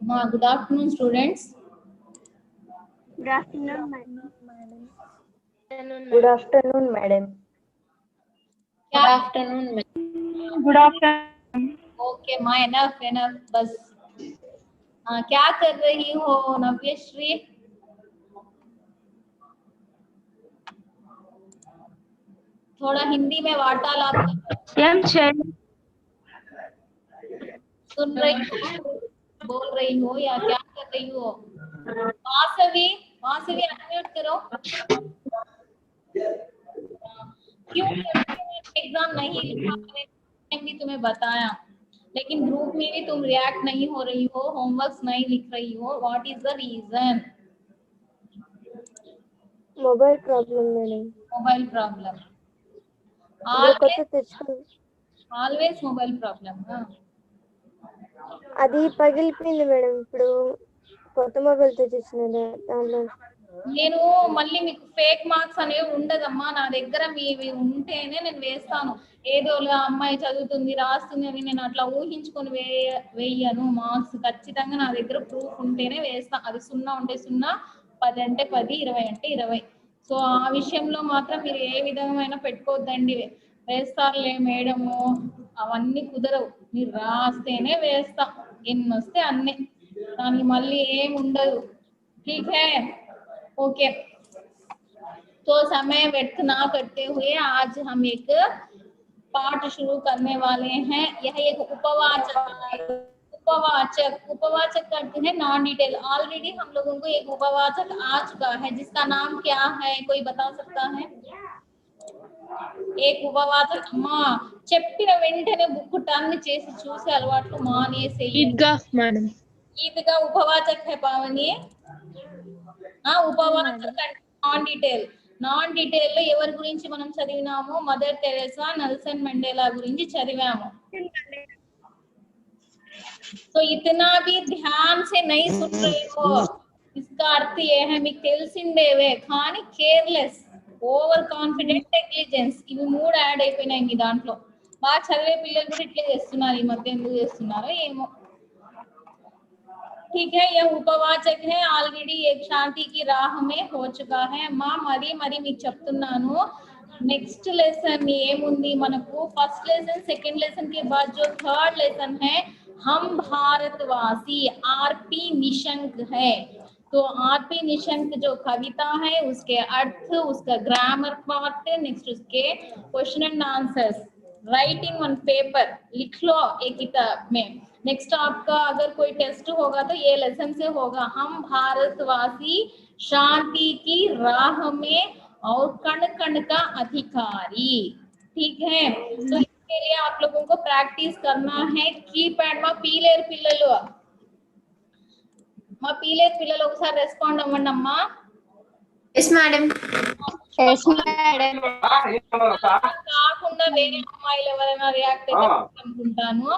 Good afternoon, students. Good afternoon, madam. Good afternoon, madam. Good afternoon, madam. Good afternoon. Okay, माँ enough बस. क्या कर रही हो नव्यश्री? थोड़ा हिंदी में वार्तालाप सुन रही हो, बोल रही हो या क्या कर रही हो? वासवी अनम्यूट करो. क्यों एग्जाम नहीं लिखा? मैंने भी तुम्हें बताया, लेकिन ग्रुप में भी तुम रिएक्ट नहीं हो रही हो, होमवर्क नहीं लिख रही हो. What is the reason? Mobile problem, madam. Mobile problem. Always mobile problem. అది పగిలిపోయింది మేడం. ఇప్పుడు కొత్త మొబైల్ తెచ్చిచ్చిన దాంట్లో నేను మళ్ళీ మీకు ఫేక్ మార్క్స్ అనేవి ఉండదమ్మా. నా దగ్గర మీవి ఉంటేనే నేను వేస్తాను. ఏదో అమ్మాయి చదువుతుంది రాస్తుంది అని నేను అట్లా ఊహించుకొని వేయను. మార్క్స్ ఖచ్చితంగా నా దగ్గర ప్రూఫ్ ఉంటేనే వేస్తా. అది 0 ఉంటే 0, 10 అంటే 10, 20 అంటే 20. సో ఆ విషయంలో మాత్రం మీరు ఏ విధమైన పెట్టుకోవద్దండి. వేస్తారులే మేడము అవన్నీ కుదరవు. మీరు రాస్తేనే వేస్తా. ఎన్ని వస్తే అన్నీ, దానికి మళ్ళీ ఏమి ఉండదు. ठीक है, ओके. तो समय व्यर्थ ना करते हुए आज हम एक पाठ शुरू करने वाले हैं. यह एक उपवाचक करते हैं नॉन डिटेल. ऑलरेडी हम लोगों को एक उपवाचक आ चुका है जिसका नाम क्या है, कोई बता सकता है? एक उपवाचक అమ్మా చెప్పిన వెంటనే బుక్ టర్న్ చేసి చూసే అలవాట్లు మానేసేయండి. ఈద్గా ఉపవాచక్ है పావని. ఉపవాచక్ నాన్ డీటెయిల్ లో ఎవరి గురించి మనం చదివినాము? మదర్ తెరెసా, నెల్సన్ మండేలా గురించి చదివాము. तो इतना भी ध्यान से नहीं सुन रहे हो. इसका अर्थ ये है మీకు తెలిసిందేవే కానీ కేర్లెస్, ఓవర్ కాన్ఫిడెంట్, నెగ్లిజెన్స్ ఇవి 3 యాడ్ అయిపోయినాయి మీ దాంట్లో. బాగా చదివే పిల్లలు కూడా ఇట్లే చేస్తున్నారు. ఈ మధ్య ఎందుకు చేస్తున్నారో ఏమో. ठीक है, यह उपवाचक है. ऑलरेडी एक शांति की राह में हो चुका है. मां मरी మీకు చెప్తున్నాను. नेक्स्ट लेसन ఏముంది మనకు? फर्स्ट लेसन, सेकंड लेसन के बाद जो थर्ड लेसन है हम भारतवासी, आरपी निशंक है. तो आरपी निशंक जो कविता है उसके अर्थ, उसका ग्रामर पार्ट, नेक्स्ट उसके question and answers writing on paper लिख लो एक किताब में. नेक्स्ट आपका अगर कोई टेस्ट होगा तो ये लेसन से होगा. हम भारतवासी शांति की राह में और कण कण का अधिकारी. ठीक है, तो इसके लिए आप लोगों को प्रैक्टिस करना है. कीपैड में పీలేరు పిల్లలు, మా పీలేరు పిల్లలు ఒకసారి రెస్పాండ్ అవ్వండి అమ్మా. Yes, madam. Yes, madam. కాకుండా వేరే అమ్మాయిలు ఎవరైనా రియాక్ట్ అయితే అనుకుంటాను.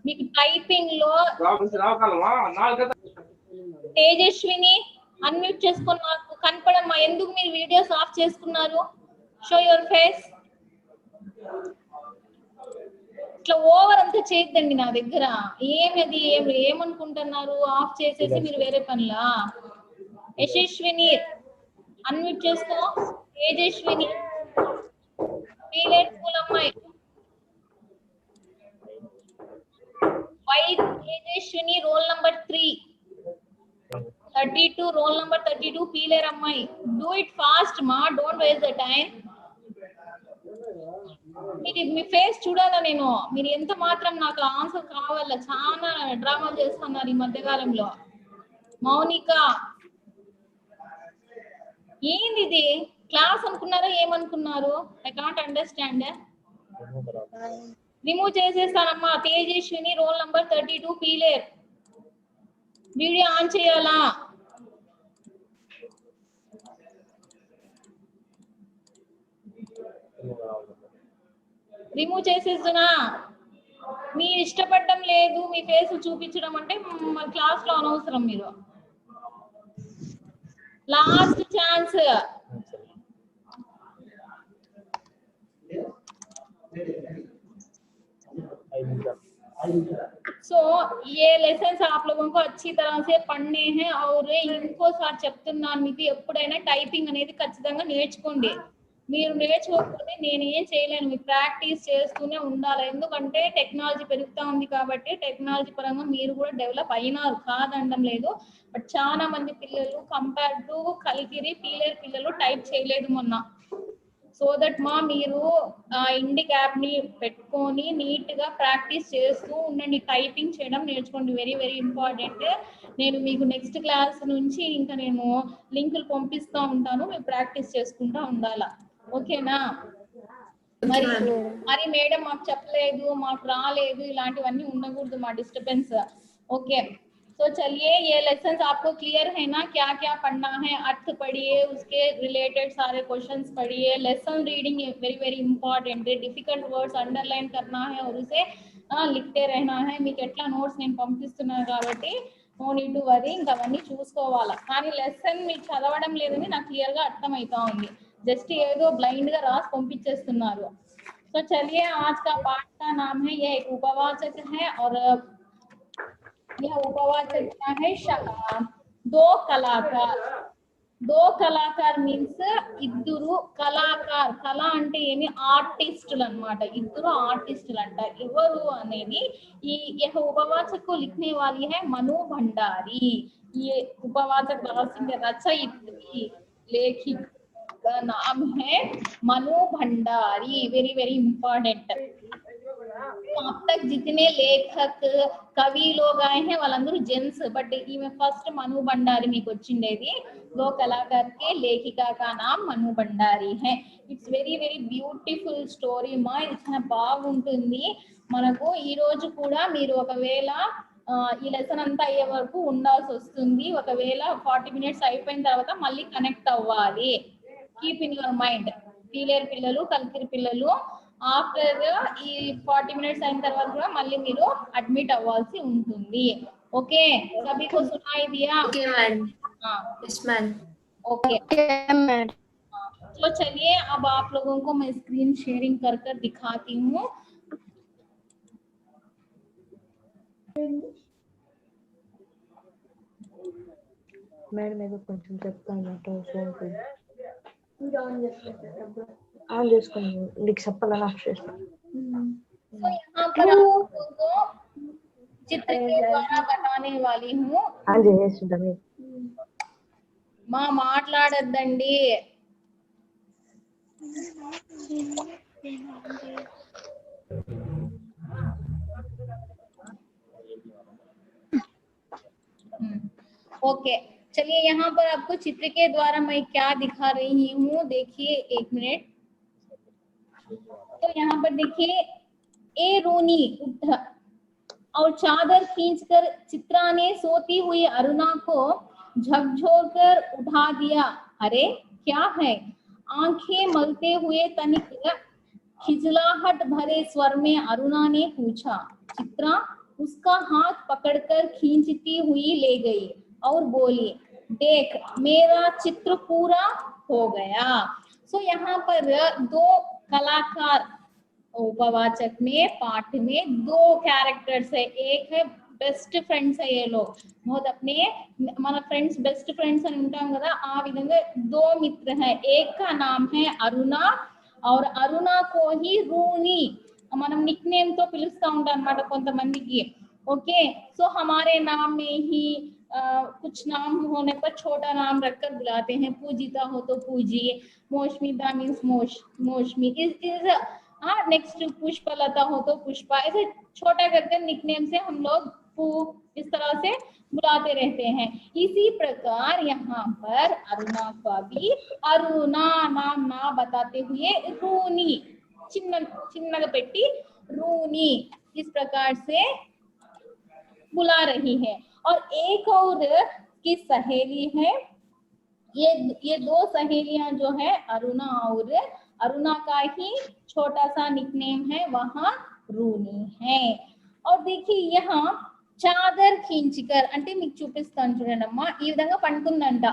మీకు టైపింగ్ లో తేజస్విని అన్మ్యూట్ చేసుకొని నాకు కనపడమ్మా. ఎందుకు మీరు వీడియోస్ ఆఫ్ చేసుకున్నారు? Show your face. ఇట్లా ఓవర్ అంతా చేయొద్దండి నా దగ్గర. ఏమది ఏమనుకుంటున్నారు? ఆఫ్ చేసేసి మీరు వేరే పనులా? యశస్విని అన్మ్యూట్ చేసుకో. తేజస్విని పీలేరు స్కూల్ అమ్మాయి. Why Tejaswini roll number 3, 32 roll number 32 Pileru అమ్మాయి. డూ ఇట్ ఫాస్ట్ మా, డోంట్ వేస్ట్ ద టైం. మీ ఫేస్ చూడాలా నేను? మీరు ఎంత మాత్రం నాకు ఆన్సర్ కావాలా? చాలా డ్రామాలు చేస్తున్నారు ఈ మధ్యకాలంలో. మౌనిక ఏంది ఇది? క్లాస్ అనుకున్నారా ఏమనుకున్నారు? I can't understand. రిమూవ్ చేసేస్తానమ్మా. Tejaswini roll number 32 Pileru. Video on చేయాలా? రిమూవ్ చేసేస్తున్నా. మీరు ఇష్టపడడం లేదు మీ ఫేస్ చూపించడం అంటే క్లాస్ లో అనవసరం. మీరు లాస్ట్ ఛాన్స్. सो ये लेसన్స్ आप लोगों को अच्छी तरह से పన్నే हैं और ఇంకోసారి చెప్తున్నాను మీకు ఎప్పుడైనా టైపింగ్ అనేది ఖచ్చితంగా నేర్చుకోండి మీరు నేర్చుకోకపోతే నేను ఏం చేయలేను మీరు ప్రాక్టీస్ చేస్తూనే ఉండాలి ఎందుకంటే టెక్నాలజీ పెరుగుతా ఉంది కాబట్టి టెక్నాలజీ పరంగా మీరు కూడా డెవలప్ అయినారు కాదనడం లేదు బట్ చాలా మంది పిల్లలు కంపేర్ టు కలికిరి పీలేరు పిల్లలు టైప్ చేయలేదు మొన్న సో దట్ మా మీరు ఇండిక్ యాప్ ని పెట్టుకొని నీట్ గా ప్రాక్టీస్ చేస్తూ ఉండండి టైపింగ్ చేయడం నేర్చుకోండి వెరీ వెరీ ఇంపార్టెంట్ నేను మీకు నెక్స్ట్ క్లాస్ నుంచి ఇంకా నేను లింకులు పంపిస్తూ ఉంటాను మీరు ప్రాక్టీస్ చేసుకుంటూ ఉండాలా ఓకేనా మరి మరి మేడం మాకు చెప్పలేదు మాకు రాలేదు ఇలాంటివన్నీ ఉండకూడదు మా డిస్టర్బెన్స్ ओके तो चलिए ये लेसन्स आपको क्लियर है ना क्या क्या पढ़ना है अर्थ पढ़िए उसके रिलेटेड सारे क्वेश्चंस पढ़िए lesson reading very very important है डिफिकल्ट वर्ड्स अंडरलाइन करना है और उसे लिखते रहना है మీకు ఎట్లా నోట్స్ నేను పంపిస్తున్నాను కాబట్టి నో నీడ్ టు వరీ ఇంకా అవన్నీ చూసుకోవాలా కానీ లెసన్ మీరు చదవడం లేదని నాకు క్లియర్ గా అర్థమవుతా ఉంది जस्ट ఏదో ब्लाइंड గా రాసి పంపించేస్తున్నారు तो चलिए आज का पाठ का नाम है यह एक उपवाचक है और यह उपवाचक क्या है दो कलाकार मीन्स इद्दुरु कलाकार कला అంటే ఏమి ఆర్టిస్టులు అన్నమాట ఇద్దరు ఆర్టిస్టులు అంట ఎవరు అనేది ఈ यह उपवाचक को लिखने वाली है मनु भंडारी ये उपवाचक रासिंग रचयित्री लेखिका का नाम है Manu Bhandari very very important अब तक जितने लेखक कवि लोग आए हैं వాళ్ళందరూ जेंट्स बट ఈమె ఫస్ట్ मनु भंडारी మీకు వచ్చిండేది दो कलाकार के लेखिका का नाम मनु भंडारी है it's very very beautiful story మా ఇది చాలా బాగుంటుంది మనకు ఈ రోజు కూడా మీరు ఒకవేళ ఈ లెసన్ అంతా అయ్యే వరకు ఉండాల్సి వస్తుంది ఒకవేళ 40 మినిట్స్ అయిపోయిన తర్వాత మళ్ళీ కనెక్ట్ అవ్వాలి keep in your mind Peleru పిల్లలు కలికిరి పిల్లలు ఆఫ్టర్ ఈ 40 మినిట్స్ అయిన తర్వాత కూడా మళ్ళీ మీరు అడ్మిట్ అవ్వాల్సి ఉంటుంది ओके सभी को सुनाई दिया ओके मैडम हाँ यस मैम ओके मैडम तो चलिए अब आप लोगों को मैं स्क्रीन शेयरिंग कर कर दिखाती हूँ मैडम मेरे को కొంచెం చెప్తాను ఫోన్ పే ఆన్ చేసుకుని నీకు చెప్పాలని ఆఫ్ చేస్తాను तो यहाँ पर आप लोगों को चित्र के द्वारा बताने वाली हूँ ఆన్ చేస్తుంటాను మా మాట్లాడద్దండి ओके चलिए यहाँ पर आपको चित्र के द्वारा मैं क्या दिखा रही हूँ देखिए एक मिनट तो यहाँ पर देखिए ए रोनी उठ और चादर खींचकर चित्रा ने सोती हुई अरुणा को झकझोरकर उठा दिया अरे क्या है आंखें मलते हुए तनिक खिजलाहट भरे स्वर में अरुणा ने पूछा चित्रा उसका हाथ पकड़कर खींचती हुई ले गई और बोली देख मेरा चित्र पूरा हो गया सो यहाँ पर दो कलाकार उपवाचक में पाठ में दो कैरेक्टर्स है एक है बेस्ट फ्रेंड्स है ये लोग बहुत अपने हमारा फ्रेंड्स बेस्ट फ्रेंड्स అని ఉంటాం కదా ఆ విధంగా दो मित्र हैं एक का नाम है अरुणा और अरुणा को ही रूनी మనం నిక్ నేమ్ తో పిలుస్తా ఉంటాం అన్నమాట కొంతమందికి ओके सो हमारे नाम में ही कुछ नाम होने पर छोटा नाम रखकर बुलाते हैं पूजिता हो तो पूजी मौसमीता मीन्स मौसमी इज नेक्स्ट पुष्पलता हो तो पुष्पा ऐसे छोटा करके निकनेम से हम लोग पू इस तरह से बुलाते रहते हैं इसी प्रकार यहाँ पर अरुणा का भी अरुणा नाम ना बताते हुए रूनी चिन्ह पेटी रूनी इस प्रकार से बुला रही है और एक और की सहेली है ये दो सहेलियां जो है अरुणा और अरुणा का ही छोटा सा निकनेम है वहां रूनी है और देखिए यहाँ चादर खींचकर అంటే మీకు చూపిస్తాను చూడండి అమ్మా ఈ విధంగా పండుకుందంట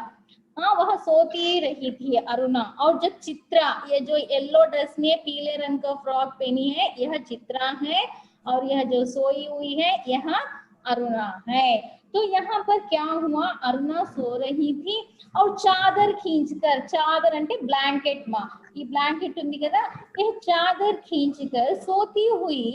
वह सोती रही थी अरुणा और जो चित्रा ये जो येलो ड्रेस में पीले रंग का फ्रॉक पहनी है यह चित्रा है और यह जो सोई हुई है यह अरुणा है। तो यहाँ पर क्या हुआ, अरुणा सो रही थी और चादर खींचकर, चादर అంటే బ్లాంకెట్ మా, ఈ బ్లాంకెట్ ఉంది కదా, ये चादर खींचकर सोती हुई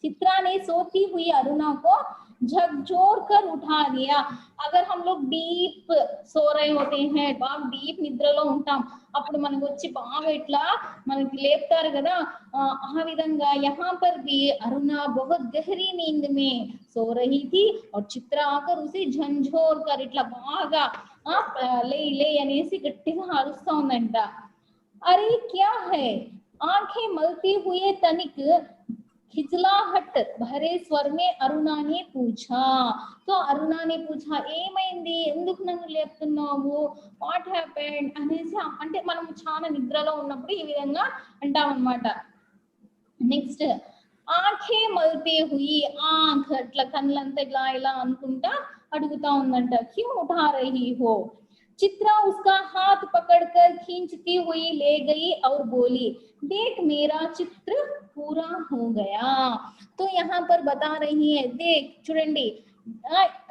चित्रा ने सोती हुई अरुणा को झकझोर कर उठा दिया। अगर हम लोग डीप सो रहे होते हैं, బాగా డీప్ నిద్రలో ఉంటాం, అప్పుడు మనకు వచ్చి బాగా ఇట్లా మనకి లేపుతారు కదా, ఆ విధంగా यहाँ पर भी अरुणा बहुत गहरी नींद में सो रही थी और चित्रा आकर उसे झंझोर कर ఇట్లా బాగా లే లే అనేసి గట్టిగా అరుస్తా ఉందంట। अरे क्या है, आंखें मलती हुए तनिक खिजलाहट भरे स्वर में अरुणा ने पूछा। तो अरुणा ने पूछा ఏమైంది, ఎందుకు నన్ను లేపుతున్నావు, వాట్ హ్యాపెండ్ అనేసి, అంటే మనం చాలా నిద్రలో ఉన్నప్పుడు ఈ విధంగా అంటాం అన్నమాట। నెక్స్ట్ ఆంఖే మల్తే హుయి, ఆంఖ్ అట్లా కళ్ళంతా ఇలా ఇలా అనుకుంటా అడుగుతా ఉందంట, క్యూ ఉఠా రహీ హో। चित्रा उसका हाथ पकड़कर खींचती हुई ले गई और बोली देख मेरा चित्र पूरा हो गया। तो यहाँ पर बता रही है, देख చూడండి,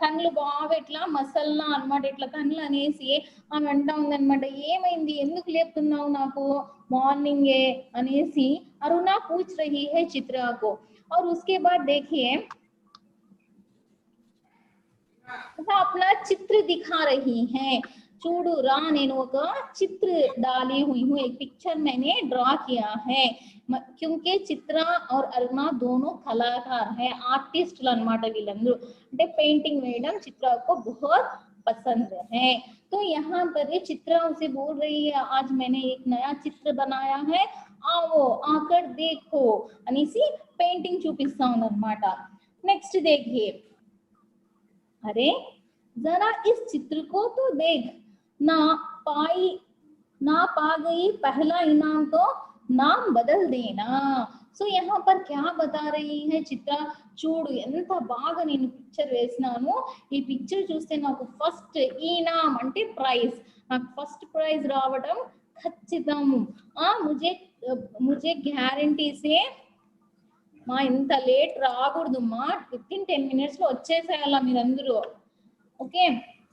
కళ్ళు బాగా ఇట్లా మసల్నా అన్నమాట, ఇట్లా కళ్ళు అనేసి ఆమె అంటా ఉందన్నమాట, ఏమైంది, ఎందుకు లేపుతున్నావు నాకు మార్నింగే అనేసి अरुणा पूछ रही है चित्रा को। और उसके बाद देखिए अपना चित्र दिखा रही है। చూడు రా, నేను ఒక चित्र डाली हुई हूँ, एक पिक्चर मैंने ड्रा किया है, क्योंकि चित्रा और अरुणा दोनों कलाकार है, आर्टिस्टలు అన్నమాట వీళ్ళందరూ, అంటే పెయింటింగ్ వేయడం चित्रा को बहुत पसंद है। तो यहाँ पर चित्रा उसे बोल रही है आज मैंने एक नया चित्र बनाया है, आओ आकर देखो అనేసి పెయింటింగ్ చూపిస్తా ఉందన్నమాట। నెక్స్ట్ देखिए, अरे जरा इस चित्र को तो देख, ना पा गई पहला इनाम तो नाम बदल देना। సో यहाँ पर क्या बता रही है चित्रा, చూడు ఎంత బాగా నేను పిక్చర్ వేసినాను, ఈ పిక్చర్ చూస్తే నాకు ఫస్ట్ ఇనామ్ అంటే ప్రైజ్, నాకు ఫస్ట్ ప్రైజ్ రావడం ఖచ్చితం, मुझे గ్యారంటీ సే మా ఇంత లేట్ రాకూడదు మా, విత్ ఇన్ 10 minutes లో వచ్చేసేయాలా మీరందరూ। ओके,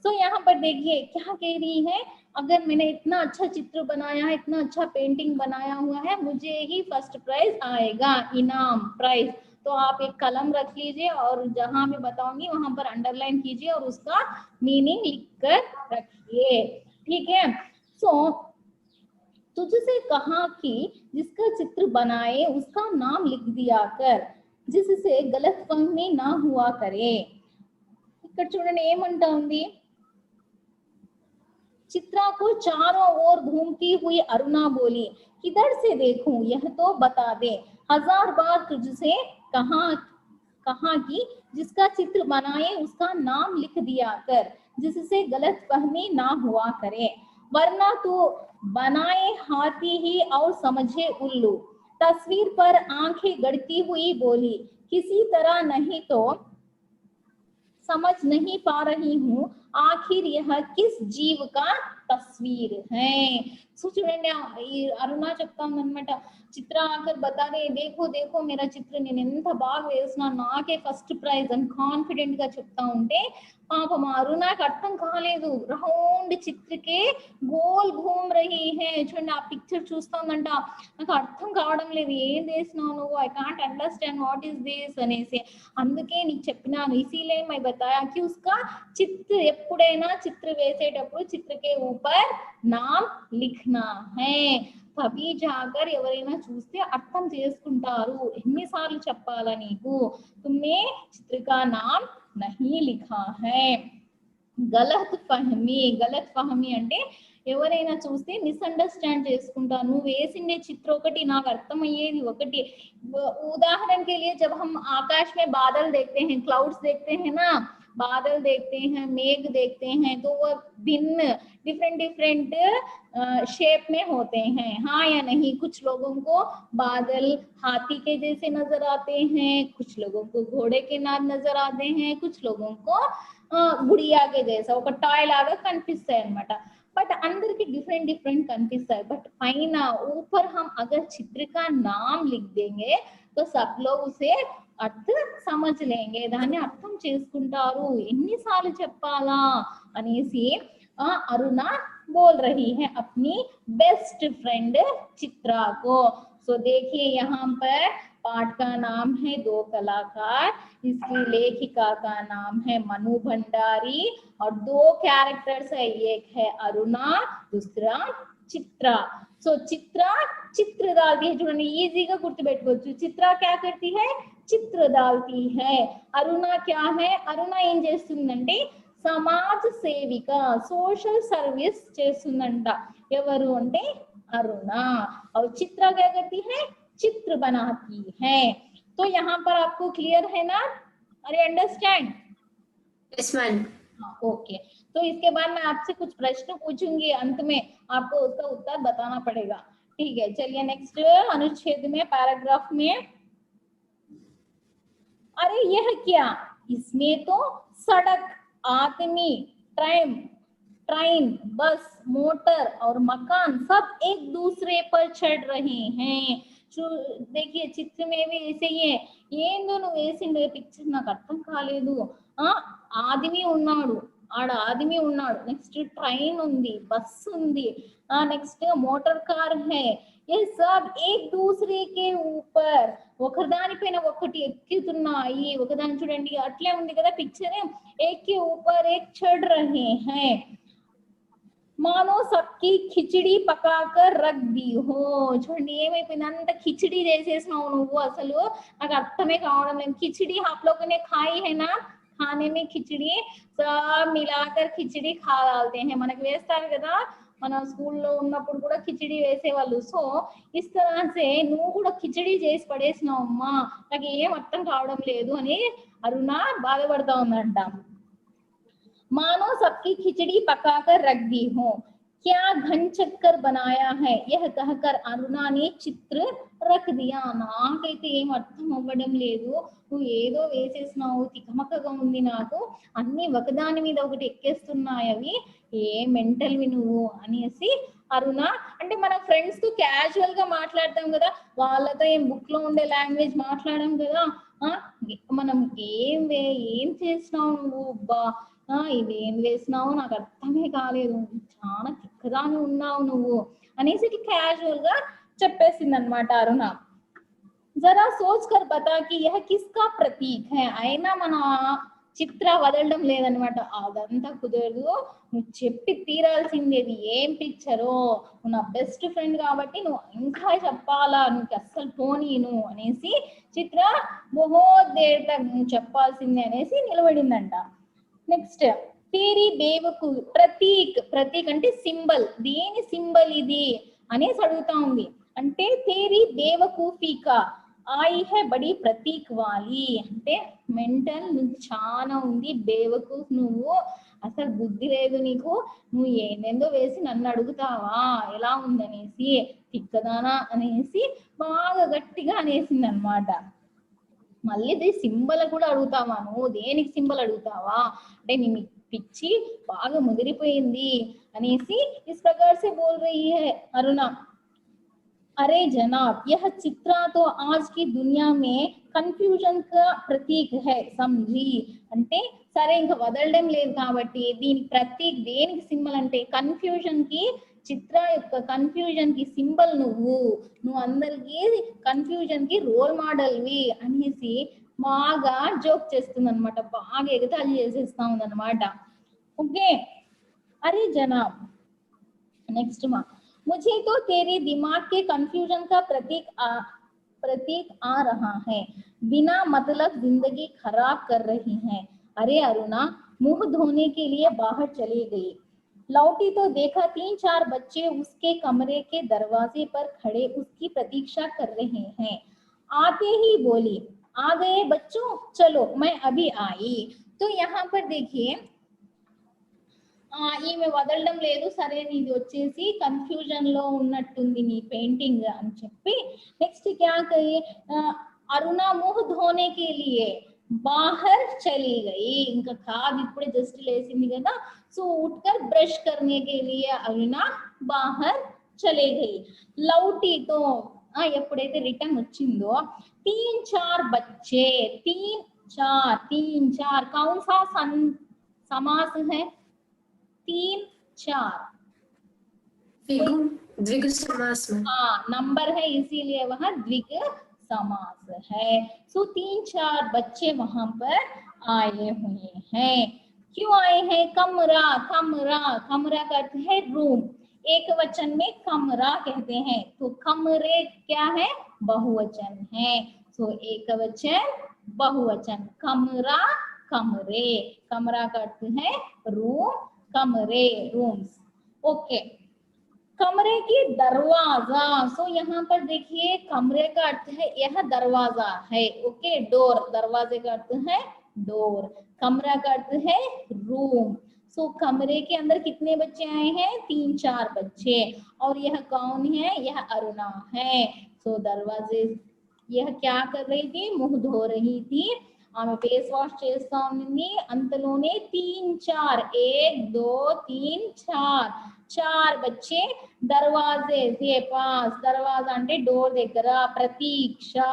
सो यहाँ पर देखिए क्या कह रही है, अगर मैंने इतना अच्छा चित्र बनाया है, इतना अच्छा पेंटिंग बनाया हुआ है, मुझे ही फर्स्ट प्राइज आएगा, इनाम प्राइज। तो आप एक कलम रख लीजिए और जहां मैं बताऊंगी वहां पर अंडरलाइन कीजिए और उसका मीनिंग लिखकर रखिए, ठीक है। सो तुझसे कहा कि जिसका चित्र बनाए उसका नाम लिख दिया कर, जिससे गलतफहमी ना हुआ करे। ఇక్కడ చూడండి ఏమంటా ఉంది, चित्रा को चारों ओर घूमती हुई अरुणा बोली किधर से देखूं यह तो बता दे, 1000 बार तुझसे कहा कि जिसका चित्र बनाए उसका नाम लिख दिया कर, जिससे गलतफहमी ना हुआ करे, वरना तू बनाए हाथी ही और समझे उल्लू। तस्वीर पर आंखें गड़ती हुई बोली किसी तरह नहीं तो समझ नहीं पा रही हूँ आखिर यह किस जीव का तस्वीर है। సో చూడండి ఈ అరుణ చెప్తా ఉందన్నమాట, చిత్ర ఆకర్ బతా రే देखो देखो मेरा चित्र, నేను ఎంత బాగా వేసినా నాకే ఫస్ట్ ప్రైజ్ అని కాన్ఫిడెంట్ గా చెప్తా ఉంటే పాపం అరుణకి అర్థం కాలేదు, రౌండ్ చిత్రకే గోల్ घूम रही है। చూడండి ఆ పిక్చర్ చూస్తా ఉందంట, నాకు అర్థం కావడం లేదు ఏం చేసినావు నువ్వు, I can't understand what is this అనేసి, అందుకే నీకు చెప్పినాను इसीलिए मैं बताया कि उसका चित्र, ఎప్పుడైనా చిత్ర వేసేటప్పుడు చిత్రకే ऊपर नाम लिखना है, तभी जाकर ఎవరైనా చూస్తే అర్థం చేసుకుంటారు। ఎన్నిసార్లు చెప్పాలా నీకు, तुमने चित्र का नाम नहीं लिखा है। గలత్ ఫహమీ అంటే ఎవరైనా చూస్తే మిస్అండర్స్టాండ్ చేసుకుంటా, నువ్వు వేసిన చిత్రం ఒకటి నాకు అర్థమయ్యేది ఒకటి। उदाहरण के लिए जब हम आकाश में बादल देखते हैं, क्लाउड्स देखते हैं ना, बादल देखते हैं, मेघ देखते हैं, तो वो भिन्न डिफरेंट शेप में होते हैं, हाँ या नहीं। कुछ लोगों को बादल हाथी के जैसे नजर आते हैं, कुछ लोगों को घोड़े के नाम नजर आते हैं, कुछ लोगों को गुड़िया के जैसा ఒక టాయ్ లాగా కనిపిస్తాయి అన్నమాట। बट अंदर के डिफरेंट कनिपिस्ताయి, बट पైన ऊपर हम अगर चित्र का नाम लिख देंगे तो सब लोग उसे अर्थ समझ लेंगे, దాన్ని అర్థం చేసుకుంటారు. ఎన్నిసార్లు చెప్పాలా అనేసి अरुणा बोल रही है अपनी बेस्ट फ्रेंड चित्रा को. सो देखिए यहाँ पर पाठ का नाम है दो कलाकार, इसकी लेखिका का नाम है मनु भंडारी और दो कैरेक्टर्स है, एक है अरुणा दूसरा चित्रा. सो चित्रा चित्र डालती है, చూడండి ఈజీగా గుర్తుపెట్టుకోవచ్చు. చిత్ర क्या करती है, చిత్ర डालती है. अरुणा क्या है, अरुणा ఏం చేస్తుందంటే సమాజ సేవిక, సోషల్ సర్వీస్ చేస్తుందంట. ఎవరు అంటే अरुणा. और चित्रा क्या करती है, चित्र बनाती है. तो यहाँ पर आपको क्लियर है ना, अरे अंडरस्टैंड? Yes madam. ओके. तो इसके बाद मैं आपसे कुछ प्रश्न पूछूंगी, अंत में आपको उसका उत्तर बताना पड़ेगा. ठीक है, चलिए नेक्स्ट अनुच्छेद में पैराग्राफ में. अरे यह क्या, इसमें तो सड़क, आदमी, ट्रेन, बस, मोटर और मकान सब एक दूसरे पर चढ़ रहे हैं. देखिए चित्र में भी ऐसे ही है. ఏందో నువ్వు వేసిండే పిక్చర్ నాకు అర్థం కాలేదు. ఆదమి ఉన్నాడు, ఆడ ఆదమి ఉన్నాడు, నెక్స్ట్ ట్రైన్ ఉంది, బస్ ఉంది, నెక్స్ట్ మోటార్ కార్ है. ये सब एक दूसरे के ऊपर ఒకదానిపైన ఒకటి ఎక్కుతున్నాయి. ఒకదాని చూడండి అట్లే ఉంది కదా పిక్చర్, एक के ऊपर एक चढ़ रहे हैं. మానో సబ్కి ఖిచడి పకాకర్ రఖ్ दी हो. చూడండి ఏమైపోయింది, అంత ఖిచడి చేసేసినావు నువ్వు, అసలు నాకు అర్థమే కావడం లేదు. ఖిచడి आप लोगों ने खाई है ना, खाने में खिचड़ी सब मिलाकर खिचड़ी खा डालते हैं. మనకు వేస్తారు కదా, మన స్కూల్లో ఉన్నప్పుడు కూడా కిచిడి వేసేవాళ్ళు. సో ఇస్ తరహ సే నువ్వు కూడా కిచిడి చేసి పడేసినావు అమ్మా, నాకు ఏం అర్థం కావడం లేదు అని అరుణ బాధపడతా ఉందంట. मानो सबकी खिचड़ी पकाकर रख दी हो, क्या घन चक्कर बनाया है, यह कहकर अरुणा ने चित्र रख दिया. నాకైతే ఏం అర్థం అవ్వడం లేదు, నువ్వు ఏదో వేసేసినావు, తికమకగా ఉంది నాకు, అన్ని ఒకదాని మీద ఒకటి ఎక్కేస్తున్నాయి, అవి ఏ మెంటల్వి నువ్వు అనేసి అరుణ. అంటే మన ఫ్రెండ్స్ తో క్యాజువల్ గా మాట్లాడతాం కదా, వాళ్ళతో ఏం బుక్ లో ఉండే లాంగ్వేజ్ మాట్లాడడం కదా. మనం ఏం చేసినావు నువ్వు, బా ఇదేం వేసినావు నాకు అర్థమే కాలేదు, చాలా తిక్కదాని ఉన్నావు నువ్వు అనేసి క్యాజువల్ గా చెప్పేసింది అనమాట అరుణ. జరా సోచ్ కర్ బతా కి యహ్ కిస్కా ప్రతీక్ హై. అయినా మన చిత్ర వదలడం లేదనమాట. అదంతా కుదరదు, నువ్వు చెప్పి తీరాల్సిందేది ఏం పిక్చరో, నువ్వు నా బెస్ట్ ఫ్రెండ్ కాబట్టి నువ్వు ఇంకా చెప్పాలా, నువ్వు అస్సలు పోనీను అనేసి చిత్ర బహుత్ దేర్ తక్ నువ్వు చెప్పాల్సిందే అనేసి నిలబడిందంట. నెక్స్ట్ తేరీ బేవకు, ప్రతీక్, ప్రతీక్ అంటే సింబల్, దేని సింబల్ ఇది అనేసి అడుగుతా ఉంది. అంటే తేరీ బేవకూఫీకా आई है बड़ी प्रतीक वाली, అంటే మెంటల్ నువ్వు చాలా ఉంది, బేవకూఫ్ నువ్వు, అసలు బుద్ధి లేదు నీకు, నువ్వు ఏందేందో వేసి నన్ను అడుగుతావా ఎలా ఉందనేసి, తిక్కదానా అనేసి బాగా గట్టిగా అనేసింది అనమాట. మళ్ళీ ఇది సింబల్ కూడా అడుగుతావా నువ్వు, దేనికి సింబల్ అడుగుతావా అంటే నీ పిచ్చి బాగా ముదిరిపోయింది అనేసి इस प्रकार से बोल रही है अरुणा. अरे जनाब, यह चित्रा तो आज की दुनिया में कंफ्यूजन का प्रतीक है, समझी. అంటే సరే ఇంకా వదలడం లేదు కాబట్టి దీని ప్రతీక్ దేనికి సింబల్ అంటే కన్ఫ్యూజన్ కి, చిత్ర యొక్క కన్ఫ్యూజన్ కి సింబల్ నువ్వు అందరికి కన్ఫ్యూజన్ కి రోల్ మోడల్ వి అనేసి బాగా జోక్ చేస్తుంది అనమాట, బాగా ఎగతాళి చేసేస్తా ఉందన్నమాట. ఓకే. అరే జనాబ్, నెక్స్ట్ మా मुझे तो तेरे दिमाग के कंफ्यूजन का प्रतीक आ रहा है, बिना मतलब जिंदगी खराब कर रही है. अरे अरुणा मुंह धोने के लिए बाहर चली गई, लौटी तो देखा 3-4 बच्चे उसके कमरे के दरवाजे पर खड़े उसकी प्रतीक्षा कर रहे हैं. आते ही बोली, आ गए बच्चों, चलो मैं अभी आई. तो यहाँ पर देखिए ఈమె వదలడం లేదు, సరే నీది వచ్చేసి కన్ఫ్యూజన్ లో ఉన్నట్టుంది నీ పెయింటింగ్ అని చెప్పి నెక్స్ట్ క్యా కహి, అరుణా ముహ్ ధోనే కే లియే బాహర్ చలి గయి. ఇంకా కాదు ఇప్పుడే జస్ట్ లేసింది కదా, సో ఉట్కర్ బ్రష్ కర్నే కే లియే అరుణా బాహర్ చలే గయి. లౌటీ తో ఎప్పుడైతే రిటర్న్ వచ్చిందో तीन चार बच्चे, तीन चार कौन सा समास है? तीन चार द्विगु समास में। हाँ, नंबर है इसीलिए वह द्विग समास है। सो तीन चार बच्चे वहां पर आए हुए हैं। क्यों आए हैं? कमरा, कमरा, कमरा का अर्थ है रूम, एक वचन में कमरा कहते हैं, तो कमरे क्या है? बहुवचन है। सो एक वचन बहुवचन, कमरा कमरे, कमरा का अर्थ है रूम, कमरे रूम्स। ओके, कमरे की दरवाजा, सो यहाँ पर देखिए कमरे का अर्थ है यह दरवाजा है। ओके, डोर, दरवाजे का अर्थ है डोर, कमरा का अर्थ है रूम। सो कमरे के अंदर कितने बच्चे आए हैं? तीन चार बच्चे। और यह कौन है? यह अरुणा है। सो दरवाजे, यह क्या कर रही थी? मुंह धो रही थी। ఆమె ఫేస్ వాష్ చేస్తా ఉంది। అంతలోనే तीन चार, एक दो तीन चार, चार बच्चे दरवाजे के पास, दरवाजा అంటే डोर దగ్గర, प्रतीक्षा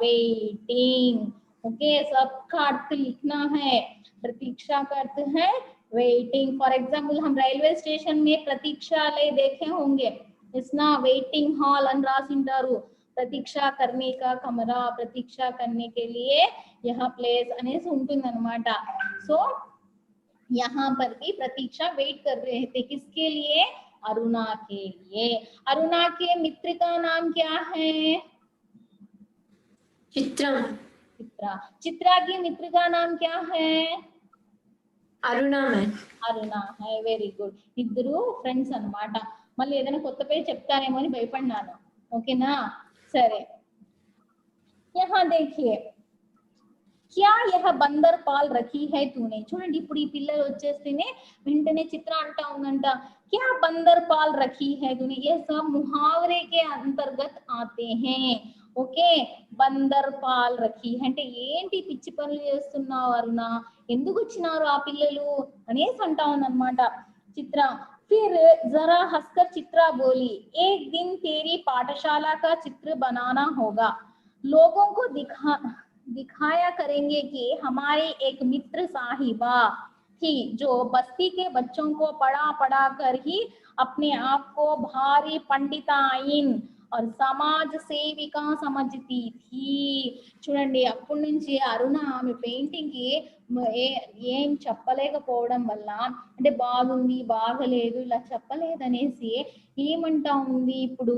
वेटिंग। ओके, सबका अर्थ लिखना है। प्रतीक्षा का अर्थ है वेटिंग। फॉर एग्जाम्पल हम रेलवे स्टेशन में प्रतीक्षालय देखे होंगे, इसना वेटिंग हॉल అని రాసింటారు। प्रतीक्षा करने का कमरा, प्रतीक्षा करने के लिए यह प्लेस అనేసి ఉంటుందన్నమాట। सो यहाँ पर भी प्रतीक्षा वेट कर रहे थे, किसके लिए? अरुणा के लिए। अरुणा के मित्र का नाम क्या है? चित्रा। चित्रा। चित्रा की मित्र का नाम क्या है? అరుణ मैम। అరుణ है, వెరీ గుడ్। ఇద్దరు ఫ్రెండ్స్ అన్నమాట। మళ్ళీ ఏదైనా కొత్త పేరు చెప్తారేమో అని భయపడ్డాను। ఓకేనా? సరే, यहाँ देखिए, क्या यह बंदर पाल रखी है तूने? చూడండి, ఇప్పుడు ఈ పిల్లలు వచ్చేస్తేనే వెంటనే చిత్ర అంటా ఉందంట, क्या बंदर पाल रखी है तूने? ये सब मुहावरे के अंतर्गत आते हैं। ఓకే, బందర్ పాల్ రఖీ అంటే ఏంటి పిచ్చి పనులు చేస్తున్నావు అరుణ, ఎందుకు వచ్చినారు ఆ పిల్లలు అనేసి అంటా ఉందన్నమాట చిత్ర। फिर जरा हंसकर चित्रा बोली, एक दिन तेरी पाठशाला का चित्र बनाना होगा, लोगों को दिखाया करेंगे कि हमारी एक मित्र साहिबा थी जो बस्ती के बच्चों को पढ़ा पढ़ा कर ही अपने आप को भारी पंडिताइन और समाज సేవిక समझती थी। చూడండి, అప్పటి నుంచి అరుణ ఆమె పెయింటింగ్ కి ఏం చెప్పలేకపోవడం వల్ల, అంటే బాగుంది బాగలేదు ఇలా చెప్పలేదనేసి ఏమంటా ఉంది, ఇప్పుడు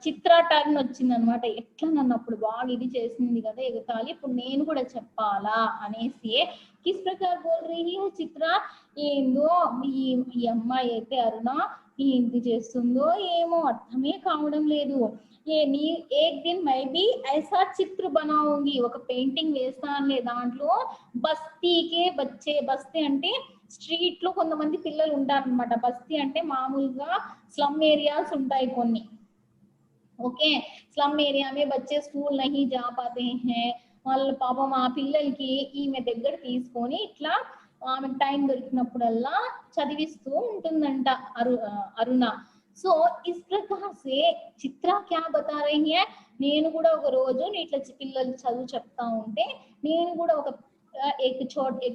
చిత్ర టర్న్ వచ్చింది అనమాట। ఎట్లా నన్ను అప్పుడు బాగా ఇది చేసింది కదా ఎగతాళి, ఇప్పుడు నేను కూడా చెప్పాలా అనేసి కిస్ ప్రకార్ బోల్ రహీ హై చిత్ర। ఏందో ఈ అమ్మాయి అయితే అరుణ ఏంటి చేస్తుందో ఏమో అర్థమే కావడం లేదు। एक दिन मैं भी ऐसा चित्र बनाऊंगी, ఒక పెయింటింగ్ వేస్తానులే, దాంట్లో బస్తీకే బచ్చే, బస్తీ అంటే స్ట్రీట్ లో కొంతమంది పిల్లలు ఉంటారన్నమాట। బస్తీ అంటే మామూలుగా స్లమ్ ఏరియాస్ ఉంటాయి కొన్ని। ఓకే, స్లమ్ ఏరియా में बच्चे स्कूल नहीं जा पाते हैं, వాళ్ళు పాపం ఆ పిల్లలకి ఈమె దగ్గర తీసుకొని ఇట్లా ఆమె టైం దొరికినప్పుడల్లా చదివిస్తూ ఉంటుందంట అరుణ। సో ఇస్ ప్రకార్ సే చిత్ర క్యా బతా రహీ హై, నేను కూడా ఒక రోజు ఇట్లా పిల్లలు చదువు చెప్తా ఉంటే నేను కూడా ఒక एक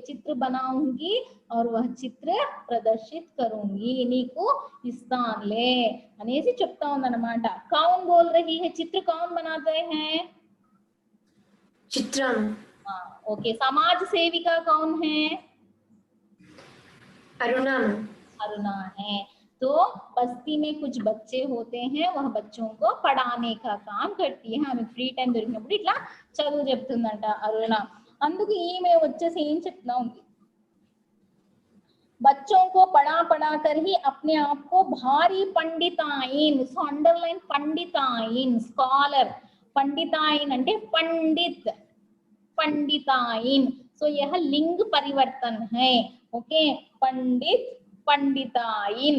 चित्र बनाऊंगी और वह चित्र प्रदर्शित करूंगी, నీకు ఇస్తానులే అనేసి చెప్తా ఉందన్నమాట। कौन बोल रही है? चित्र कौन बनाते हैं? चित्रा। ओके, समाज सेविका कौन है? अरुणा। अरुणा है। तो बस्ती में कुछ बच्चे होते हैं, वह बच्चों को पढ़ाने का काम करती है। हमें फ्री टाइम దొరికినప్పుడు ఇట్లా చదువు చెప్తుందంట అరుణ। అందుకు ఈమె వచ్చేసి ఏం చెప్తా ఉంది, बच्चों को पढ़ा पढ़ा कर ही अपने आप को भारी पंडिताइन, सो अंडरलाइन पंडिताइन, स्कॉलर, पंडिताइन అంటే पंडित, पंडिताइन। सो यह लिंग परिवर्तन है। ओके, पंडित पंडिताइन।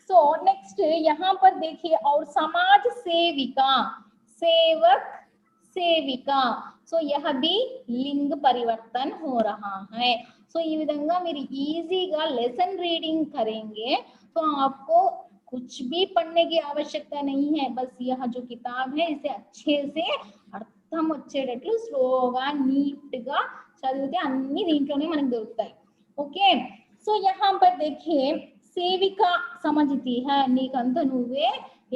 सो नेक्स्ट यहाँ पर देखिए, और समाज सेविका, सेवक सेविका, सो यह भी लिंग परिवर्तन हो रहा है। सो ये विधंगा मेरी ఈజీగా लेसन रीडिंग करेंगे तो आपको कुछ भी पढ़ने की आवश्यकता नहीं है, बस यह जो किताब है इसे अच्छे से మొత్తం వచ్చేటట్లు స్లోగా నీట్ గా చదివితే అన్ని దీంట్లోనే మనకు దొరుకుతాయి. ఓకే, సో యహాं पर देखिए సేవిక సమझती है, నీకంతా నువ్వే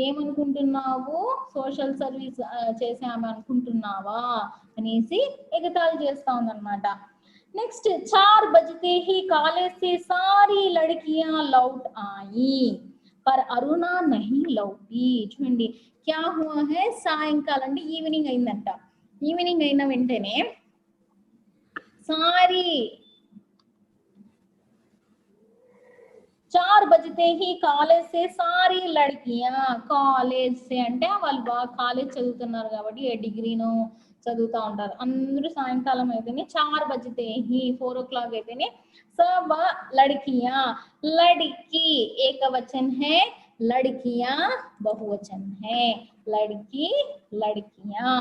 ఏమనుకుంటున్నావు, సోషల్ సర్వీస్ చేసాము అనుకుంటున్నావా అనేసి ఎగతాళి చేస్తా ఉందన్నమాట. नेक्स्ट 4 बजते ही कॉलेज से सारी लड़कियां लौट आई पर अरुणा नहीं लौटी. చూడండి क्या हुआ है, సాయంకాలం అంటే ఈవినింగ్ అయిందంట. ఈవినింగ్ అయిన వెంటనే సారీ 4 बजते ही कॉलेज से सारी लड़कियां, కాలేజ్ से అంటే వాళ్ళు బాగా కాలేజ్ చదువుతున్నారు కాబట్టి ఏ డిగ్రీనో చదువుతా ఉంటారు. అందరూ సాయంకాలం అయితేనే 4 बजते ही 4 o'clock అయితేనే सब लड़कियां, लड़की एकवचन है, लड़कियां बहुवचन है, लड़की लड़कियां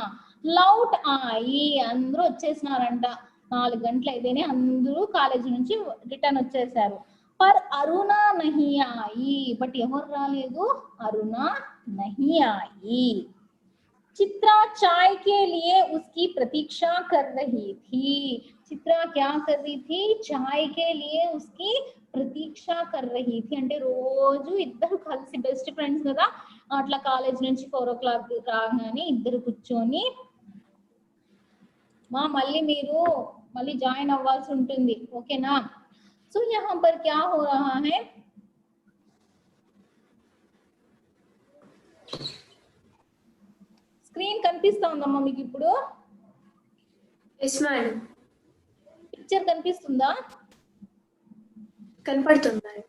लौट आई అందరూ వచ్చేసినారంట. 4 గంటలు అయితేనే అందరూ కాలేజీ నుంచి రిటర్న్ వచ్చేసారు. पर अरुणा नहीं आई, बट ఎవరు రాలేదు, अरुणा नहीं आई. चित्रा चाय के लिए उसकी प्रतीक्षा कर रही थी. चित्रा क्या कर रही थी, चाय के लिए उसकी ప్రతీక్ష कर रही थी అంటే రోజు ఇద్దరు కలిసి బెస్ట్ ఫ్రెండ్స్ కదా, అట్లా కాలేజ్ నుంచి 4 o'clock రాగానే ఇద్దరు కూర్చొని మళ్ళీ మీరు మళ్ళీ జాయిన్ అవ్వాల్సి ఉంటుంది. ఓకేనా, సో यहाँ पर क्या हो रहा है, స్క్రీన్ కనిపిస్తా ఉందమ్మా మీకు ఇప్పుడు, ఎస్ మేడం, పిక్చర్ కనిపిస్తుందా? కనపడుతుంది మేడం.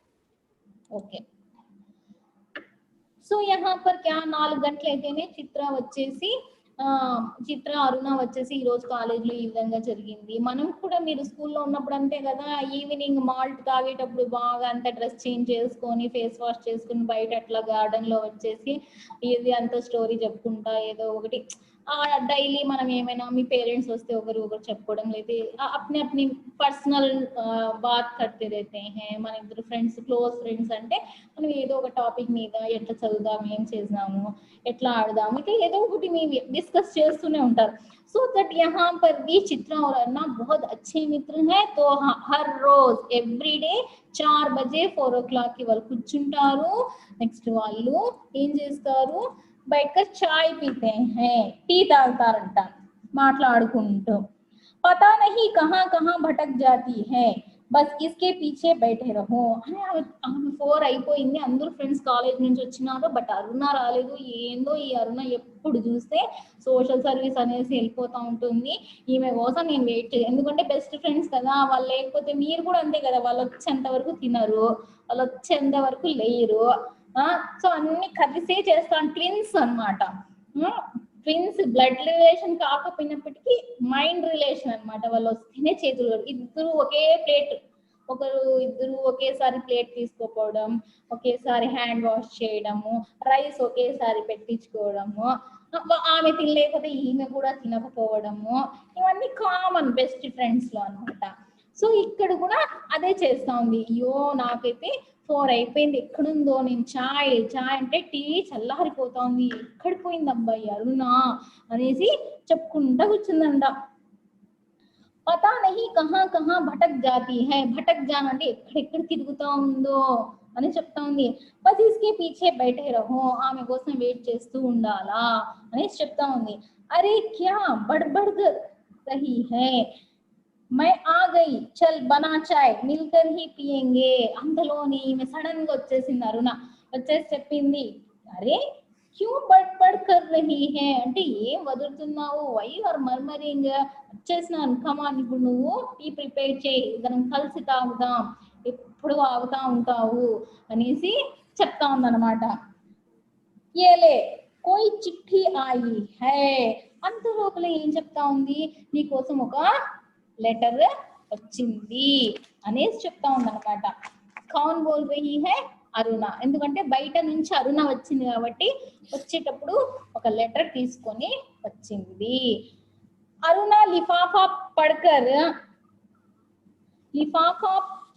ఓకే, సో यहाँ पर क्या 4 గంటలు అయితేనే చిత్ర వచ్చేసి చిత్ర అరుణ వచ్చేసి ఈ రోజు కాలేజ్ లో ఈ విధంగా జరిగింది. మనం కూడా మీరు స్కూల్లో ఉన్నప్పుడు అంతే కదా, ఈవినింగ్ మాల్ట్ తాగేటప్పుడు బాగా అంత డ్రెస్ చేంజ్ చేసుకొని ఫేస్ వాష్ చేసుకుని బయట అట్లా గార్డెన్ లో వచ్చేసి ఇది అంత స్టోరీ చెప్పుకుంటా ఏదో ఒకటి డైలీ మనం ఏమైనా మీ పేరెంట్స్ వస్తే ఒకరు చెప్పుకోవడం, లేదా अपने अपनी పర్సనల్ బాత్ కర్తే रहते हैं. మన ఇద్దరు ఫ్రెండ్స్, క్లోజ్ ఫ్రెండ్స్ అంటే మనం ఏదో ఒక టాపిక్ మీద ఎట్లా చదువుదాం, ఏం చేద్దాము, ఎట్లా ఆడదాము, ఇట్లా ఏదో ఒకటి మీ డిస్కస్ చేస్తూనే ఉంటారు. సో దట్ यहाँ पर भी चित्रा और अन्ना बहुत अच्छे मित्र हैं. तो हर रोज एवरी डे 4 बजे 4 o'clock కి వాళ్ళు కూర్చుంటారు. నెక్స్ట్ వాళ్ళు ఏం చేస్తారు, बैठकर चाय पीते हैं, టీ తాగుతారంట మాట్లాడుకుంటూ. पता नहीं कहाँ कहाँ भटक जाती है, बस इसके पीछे बैठे रहो. అని ఆమె 4 అయిపోయింది, అందరూ ఫ్రెండ్స్ కాలేజ్ నుంచి వచ్చినారు, బట్ అరుణ రాలేదు. ఏందో ఈ అరుణ ఎప్పుడు చూస్తే సోషల్ సర్వీస్ అనేసి వెళ్ళిపోతా ఉంటుంది. ఈమె కోసం నేను వెయిట్ ఎందుకంటే బెస్ట్ ఫ్రెండ్స్ కదా, వాళ్ళు లేకపోతే మీరు కూడా అంతే కదా, వాళ్ళు వచ్చేంత వరకు తినరు, వాళ్ళు వచ్చేంత వరకు లేరు. సో అన్ని కలిసే చేస్తాను, ట్విన్స్ అన్నమాట. ట్విన్స్ బ్లడ్ రిలేషన్ కాకపోయినప్పటికీ మైండ్ రిలేషన్ అన్నమాట. వాళ్ళు వస్తేనే చేతులు, ఇద్దరు ఒకే ప్లేట్, ఇద్దరు ఒకేసారి ప్లేట్ తీసుకోపోవడం, ఒకేసారి హ్యాండ్ వాష్ చేయడము, రైస్ ఒకేసారి పెట్టించుకోవడము, ఆమె తినలేకపోతే ఈమె కూడా తినకపోవడము, ఇవన్నీ కామన్ బెస్ట్ ఫ్రెండ్స్ లో అన్నమాట. సో ఇక్కడ కూడా అదే చేస్తా ఉంది. అయ్యో నాకైతే 4 అయిపోయింది, ఎక్కడుందో నేను చాయ్ అంటే టీ చల్లారిపోతా ఉంది, ఎక్కడ పోయింది అబ్బాయి అరుణ అనేసి చెప్పుకుంటా కూర్చుందంట. పతా నహీ కహా కహా భటక్ జాతి హై, భటక్ జాన్ అంటే ఎక్కడెక్కడ తిరుగుతా ఉందో అని చెప్తా ఉంది. బస్ ఇస్కే పీछे बैठे रहो, ఆమె కోసం వెయిట్ చేస్తూ ఉండాలా అనేసి చెప్తా ఉంది. అరే క్యా బడ్బడ్ రహీ హై, मैं आ गई चल बना चाय मिलकर ही पिएंगे. అంతలోని ఈమె సడన్ గా వచ్చేసింది అరుణ, వచ్చేసి చెప్పింది, అరే క్యూ బడ్ కర్ రహీ హై అంటే ఏం వదులుతున్నావు, వై ఆర్ మర్మరింగ్, వచ్చేసినాను, కమాన్ ఇప్పుడు నువ్వు టీ ప్రిపేర్ చేయి, మనం కలిసి తాగుదాం, ఎప్పుడు ఆగుతా ఉంటావు అనేసి చెప్తా ఉందన్నమాట. ఏలే కోయి చిట్టి ఆయి హై, అంత లోపల ఏం చెప్తా ఉంది, నీ కోసం ఒక లెటర్ వచ్చింది అనేసి చెప్తా ఉందన్నమాట. కౌన్ బోల్ రహీ హై, అరుణ. ఎందుకంటే బయట నుంచి అరుణ వచ్చింది కాబట్టి వచ్చేటప్పుడు ఒక లెటర్ తీసుకొని వచ్చింది. అరుణ लिफाफा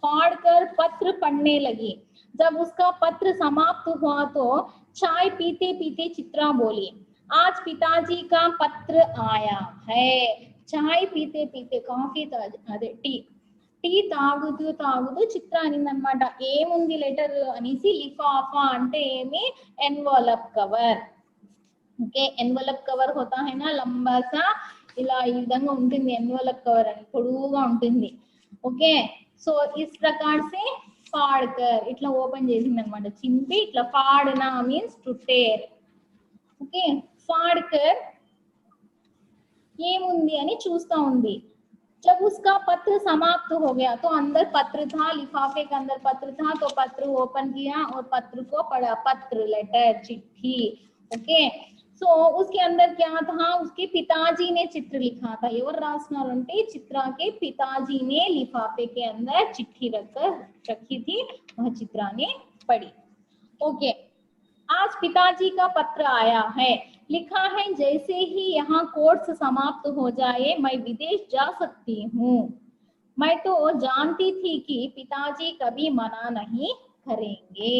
फाड़कर पत्र पढ़ने लगी. जब उसका पत्र समाप्त हुआ तो चाय पीते पीते चित्रा बोली, आज पिताजी का पत्र आया है. చాయ్ పీతే పీతే కాఫీ అదే టీ తాగుతూ చిత్ర అనింది అనమాట. ఏముంది లెటర్ అనేసి, లిఫాఫా అంటే ఏమి, envelope cover. Okay, envelope cover హోతా హై నా లంబా సా, ఇలా ఈ విధంగా ఉంటుంది ఎన్వలప్ కవర్ అని, పొడవుగా ఉంటుంది. ఓకే, సో ఇస్ ప్రకార్ సే ఫాడ్కర్, ఇట్లా ఓపెన్ చేసింది అనమాట, చింపి ఇట్లా. ఫాడ్నా మీన్స్ టు టేర్. ఓకే, ఫాడ్కర్ ఏముంది అని చూస్తా ఉంది. जब उसका पत्र समाप्त हो गया तो अंदर पत्र था, लिफाफे के अंदर पत्र था, तो पत्र ओपन किया और पत्र को पढ़ा. पत्र लेटर चिट्ठी. ओके, सो उसके अंदर क्या था, उसके पिताजी ने चित्र लिखा था. ఎవరు రాస్తున్నారంటే चित्रा के पिताजी ने लिफाफे के अंदर चिट्ठी रखी थी, वह चित्रा ने पढ़ी. ओके, आज पिताजी का पत्र आया है, लिखा है जैसे ही यहाँ कोर्स समाप्त हो जाए मैं विदेश जा सकती हूँ. मैं तो जानती थी कि पिताजी कभी मना नहीं करेंगे.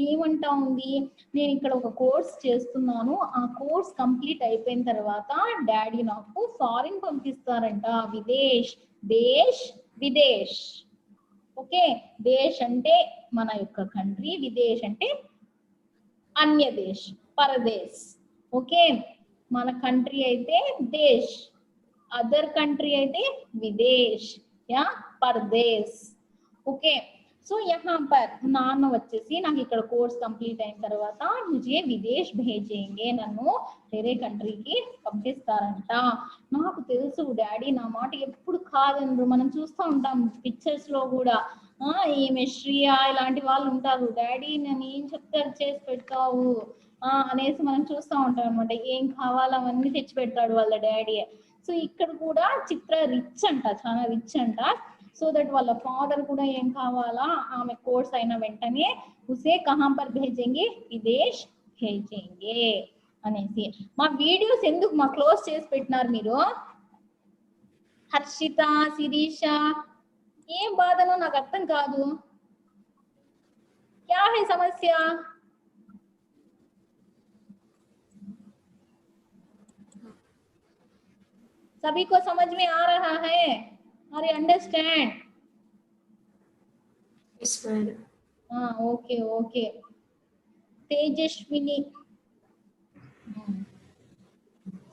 ఏమంటా ఉంది, నేను ఇక్కడ ఒక కోర్స్ చేస్తున్నాను, ఆ కోర్స్ కంప్లీట్ అయిపోయిన తర్వాత డాడీ నాకు ఫారిన్ పంపిస్తారంట. విదేశ్, దేశ్, విదేశ్. ఓకే, దేశ్ అంటే మన యొక్క కంట్రీ, విదేశ్ అంటే అన్య దేశ్, పరదేశ్. ఓకే, మన కంట్రీ అయితే దేశ్, అదర్ కంట్రీ అయితే విదేశ్ యా పరదేశ్. ఓకే, సో యహా పర్ నాన్న వచ్చేసి నాకు ఇక్కడ కోర్స్ కంప్లీట్ అయిన తర్వాత ముझे విదేశ్ భేజేంగే, నన్ను వేరే కంట్రీకి పంపిస్తారంట. నాకు తెలుసు డాడీ నా మాట ఎప్పుడు కాదనరు. మనం చూస్తూ ఉంటాం పిక్చర్స్ లో కూడా, ఈమె శ్రియా ఇలాంటి వాళ్ళు ఉంటారు, డాడీ నేను ఏం చెప్తారు చేసి పెడతావు అనేసి మనం చూస్తూ ఉంటాం అనమాట. ఏం కావాలో అవన్నీ తెచ్చి పెడతాడు వాళ్ళ డాడీ. సో ఇక్కడ కూడా చిత్ర రిచ్ అంట, చాలా రిచ్ అంట. సో దట్ వాళ్ళ ఫాదర్ కూడా ఏం కావాలా, ఆమె కోర్స్ అయిన వెంటనే ఉసే కహాం పర్ భేజేంగే, విదేశ్ భేజేంగే అనేసి. మా వీడియోస్ ఎందుకు మా క్లోజ్ చేసి పెట్టినారు మీరు? హర్షిత, శిరీష, ఏం బాధనో నాకు అర్థం కాదు. క్యా హై సమస్య? सभी को समझ में आ रहा है? Are you understand? Yes, madam. हाँ, ओके ओके. तेजस्विनी,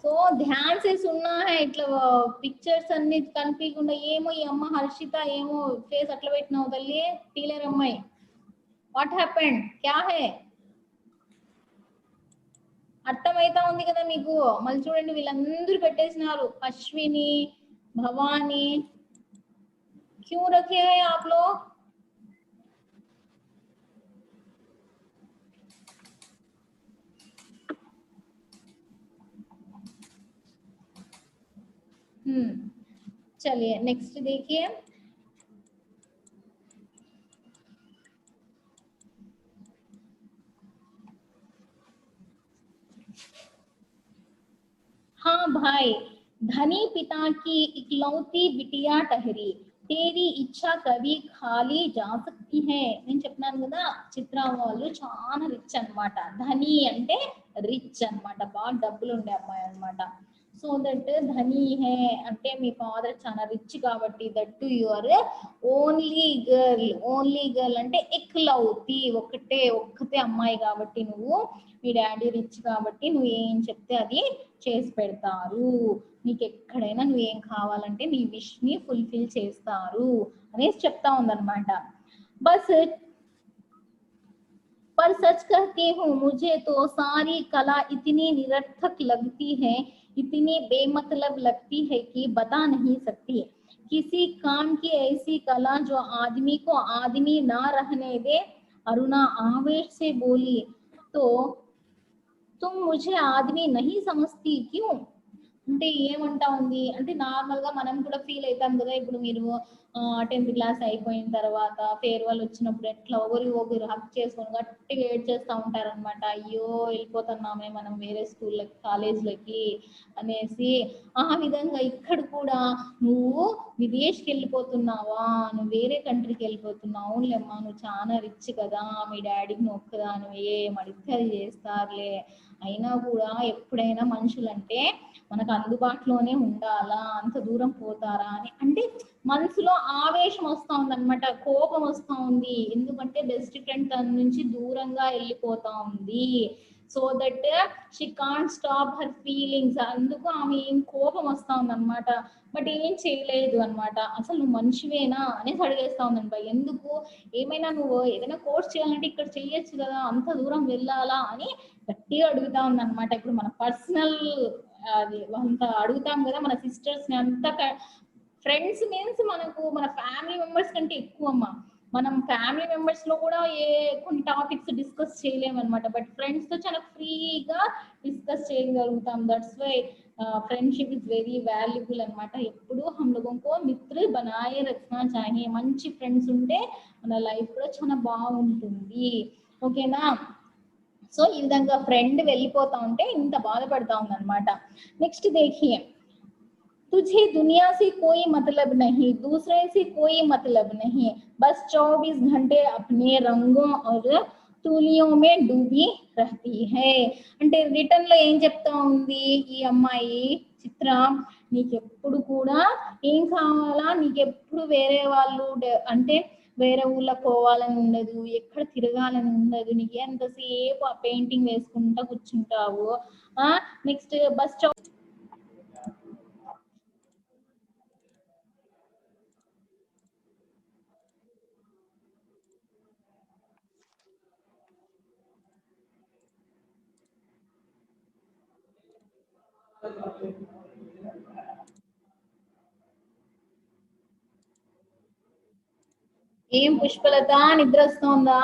సో ధ్యాన్ से सुनना है. ఇట్లా పిక్చర్స్ అన్ని కనిపించకుండా, ఏమో ఈ అమ్మ హర్షిత ఏమో ఫేస్ అట్లా పెట్టినావు తల్లి, టీలర్ అమ్మాయి. వాట్ హ్యాపెండ్, క్యా హై? అర్థమైతా ఉంది కదా మీకు? మళ్ళీ చూడండి వీళ్ళందరూ పెట్టేసినారు. అశ్విని, భవానీ, క్యూ రఖే హై ఆప్ లోగ్? चलिए नेक्स्ट देखिए. हाँ भाई, धनी पिता की इकलौती बिटिया ठहरी, तेरी इच्छा कभी खाली जा सकती है. నేను చెప్పినాను కదా, చిత్ర వాళ్ళు చాలా రిచ్ అన్నమాట. ధని అంటే రిచ్ అన్నమాట, బాగా డబ్బులు ఉండే అమ్మాయి అన్నమాట. సో దట్ ధని హే అంటే మీ ఫాదర్ చాలా రిచ్ కాబట్టి, that your only girl. Only girl అంటే ఇక్లౌతి, ఒక్కతే అమ్మాయి కాబట్టి, నువ్వు మీ డాడీ రిచ్ కాబట్టి నువ్వు ఏం చెప్తే అది చేసి పెడతారు. నీకు ఎక్కడైనా నువ్వు ఏం కావాలంటే నీ విష్ ని ఫుల్ఫిల్ చేస్తారు అనేసి చెప్తా ఉందన్నమాట. బస్ पर सच कहती हूँ मुझे तो सारी कला इतनी निरर्थक लगती है, इतनी बेमतलब लगती है कि बता नहीं सकती. किसी काम की ऐसी कला जो आदमी को आदमी ना रहने दे. अरुणा आवेश से बोली, तो तुम मुझे आदमी नहीं समझती क्यों? అంటే ఏమంటా ఉంది అంటే, నార్మల్ గా మనం కూడా ఫీల్ అవుతాం కదా. ఇప్పుడు మీరు 10th క్లాస్ అయిపోయిన తర్వాత ఫేర్వెల్ వచ్చినప్పుడు ఎట్లా ఒకరు హక్ చేసుకొని గట్టిగా ఏడ్చేస్తూ ఉంటారనమాట. అయ్యో వెళ్ళిపోతున్నామే మనం వేరే స్కూళ్ళకి కాలేజీలకి అనేసి. ఆ విధంగా ఇక్కడ కూడా నువ్వు విదేశ్కి వెళ్ళిపోతున్నావా, నువ్వు వేరే కంట్రీకి వెళ్ళిపోతున్నావు, అవునులేమ్మా నువ్వు చాలా రిచ్ కదా, మీ డాడీకి నువ్వు ఒక్కదానివే ఏం అడిగితే అది చేస్తారులే, అయినా కూడా ఎప్పుడైనా మనుషులంటే మనకు అందుబాటులోనే ఉండాలా, అంత దూరం పోతారా అని అంటే మనసులో ఆవేశం వస్తా ఉంది అనమాట, కోపం వస్తా ఉంది. ఎందుకంటే బెస్ట్ ఫ్రెండ్ తన నుంచి దూరంగా వెళ్ళిపోతా ఉంది. So that she can't stop her feelings. అందుకు ఆమె ఏం కోపం వస్తా ఉంది అనమాట. బట్ ఏం చేయలేదు అనమాట. అసలు నువ్వు మనిషివేనా అనేసి అడిగేస్తా ఉందనమాట. ఎందుకు, ఏమైనా నువ్వు ఏదైనా కోర్స్ చేయాలంటే ఇక్కడ చెయ్యొచ్చు కదా, అంత దూరం వెళ్ళాలా అని గట్టిగా అడుగుతా ఉందన్నమాట. ఇప్పుడు మన పర్సనల్ అది అంత అడుగుతాం కదా మన సిస్టర్స్ ని, అంతా ఫ్రెండ్స్ మీన్స్ మనకు మన ఫ్యామిలీ మెంబర్స్ కంటే ఎక్కువ అమ్మా. మనం ఫ్యామిలీ మెంబర్స్ లో కూడా కొన్ని టాపిక్స్ డిస్కస్ చేయలేమన్నమాట. బట్ ఫ్రెండ్స్ తో చాలా ఫ్రీగా డిస్కస్ చేయగలుగుతాం. That's why friendship is very valuable అనమాట. ఎప్పుడు हम लोगों को మిత్ర बनाए रखना चाहिए. మంచి ఫ్రెండ్స్ ఉంటే మన లైఫ్ కూడా చాలా బాగుంటుంది. ఓకేనా. సో ఈ విధంగా ఫ్రెండ్ వెళ్ళిపోతా ఉంటే ఇంత బాధపడతా ఉందన్నమాట. నెక్స్ట్ देखिए, तुझे दुनिया से कोई मतलब नहीं, दूसरे से कोई मतलब नहीं, बस 24 घंटे अपने रंगों और తూలియోं में डूबी रहती है. అంటే రిటర్న్ లో ఏం చెప్తా ఉంది ఈ అమ్మాయి చిత్ర, నీకెప్పుడు కూడా ఏం కావాలా, నీకెప్పుడు వేరే వాళ్ళు అంటే వేరే ఊళ్ళో పోవాలని ఉండదు, ఎక్కడ తిరగాలని ఉండదు, నీకు ఎంతసేపు ఆ పెయింటింగ్ వేసుకుంటా కూర్చుంటావు. నెక్స్ట్ బస్ స్టాప్ ఏం పుష్పలత నిద్ర వస్తుందా?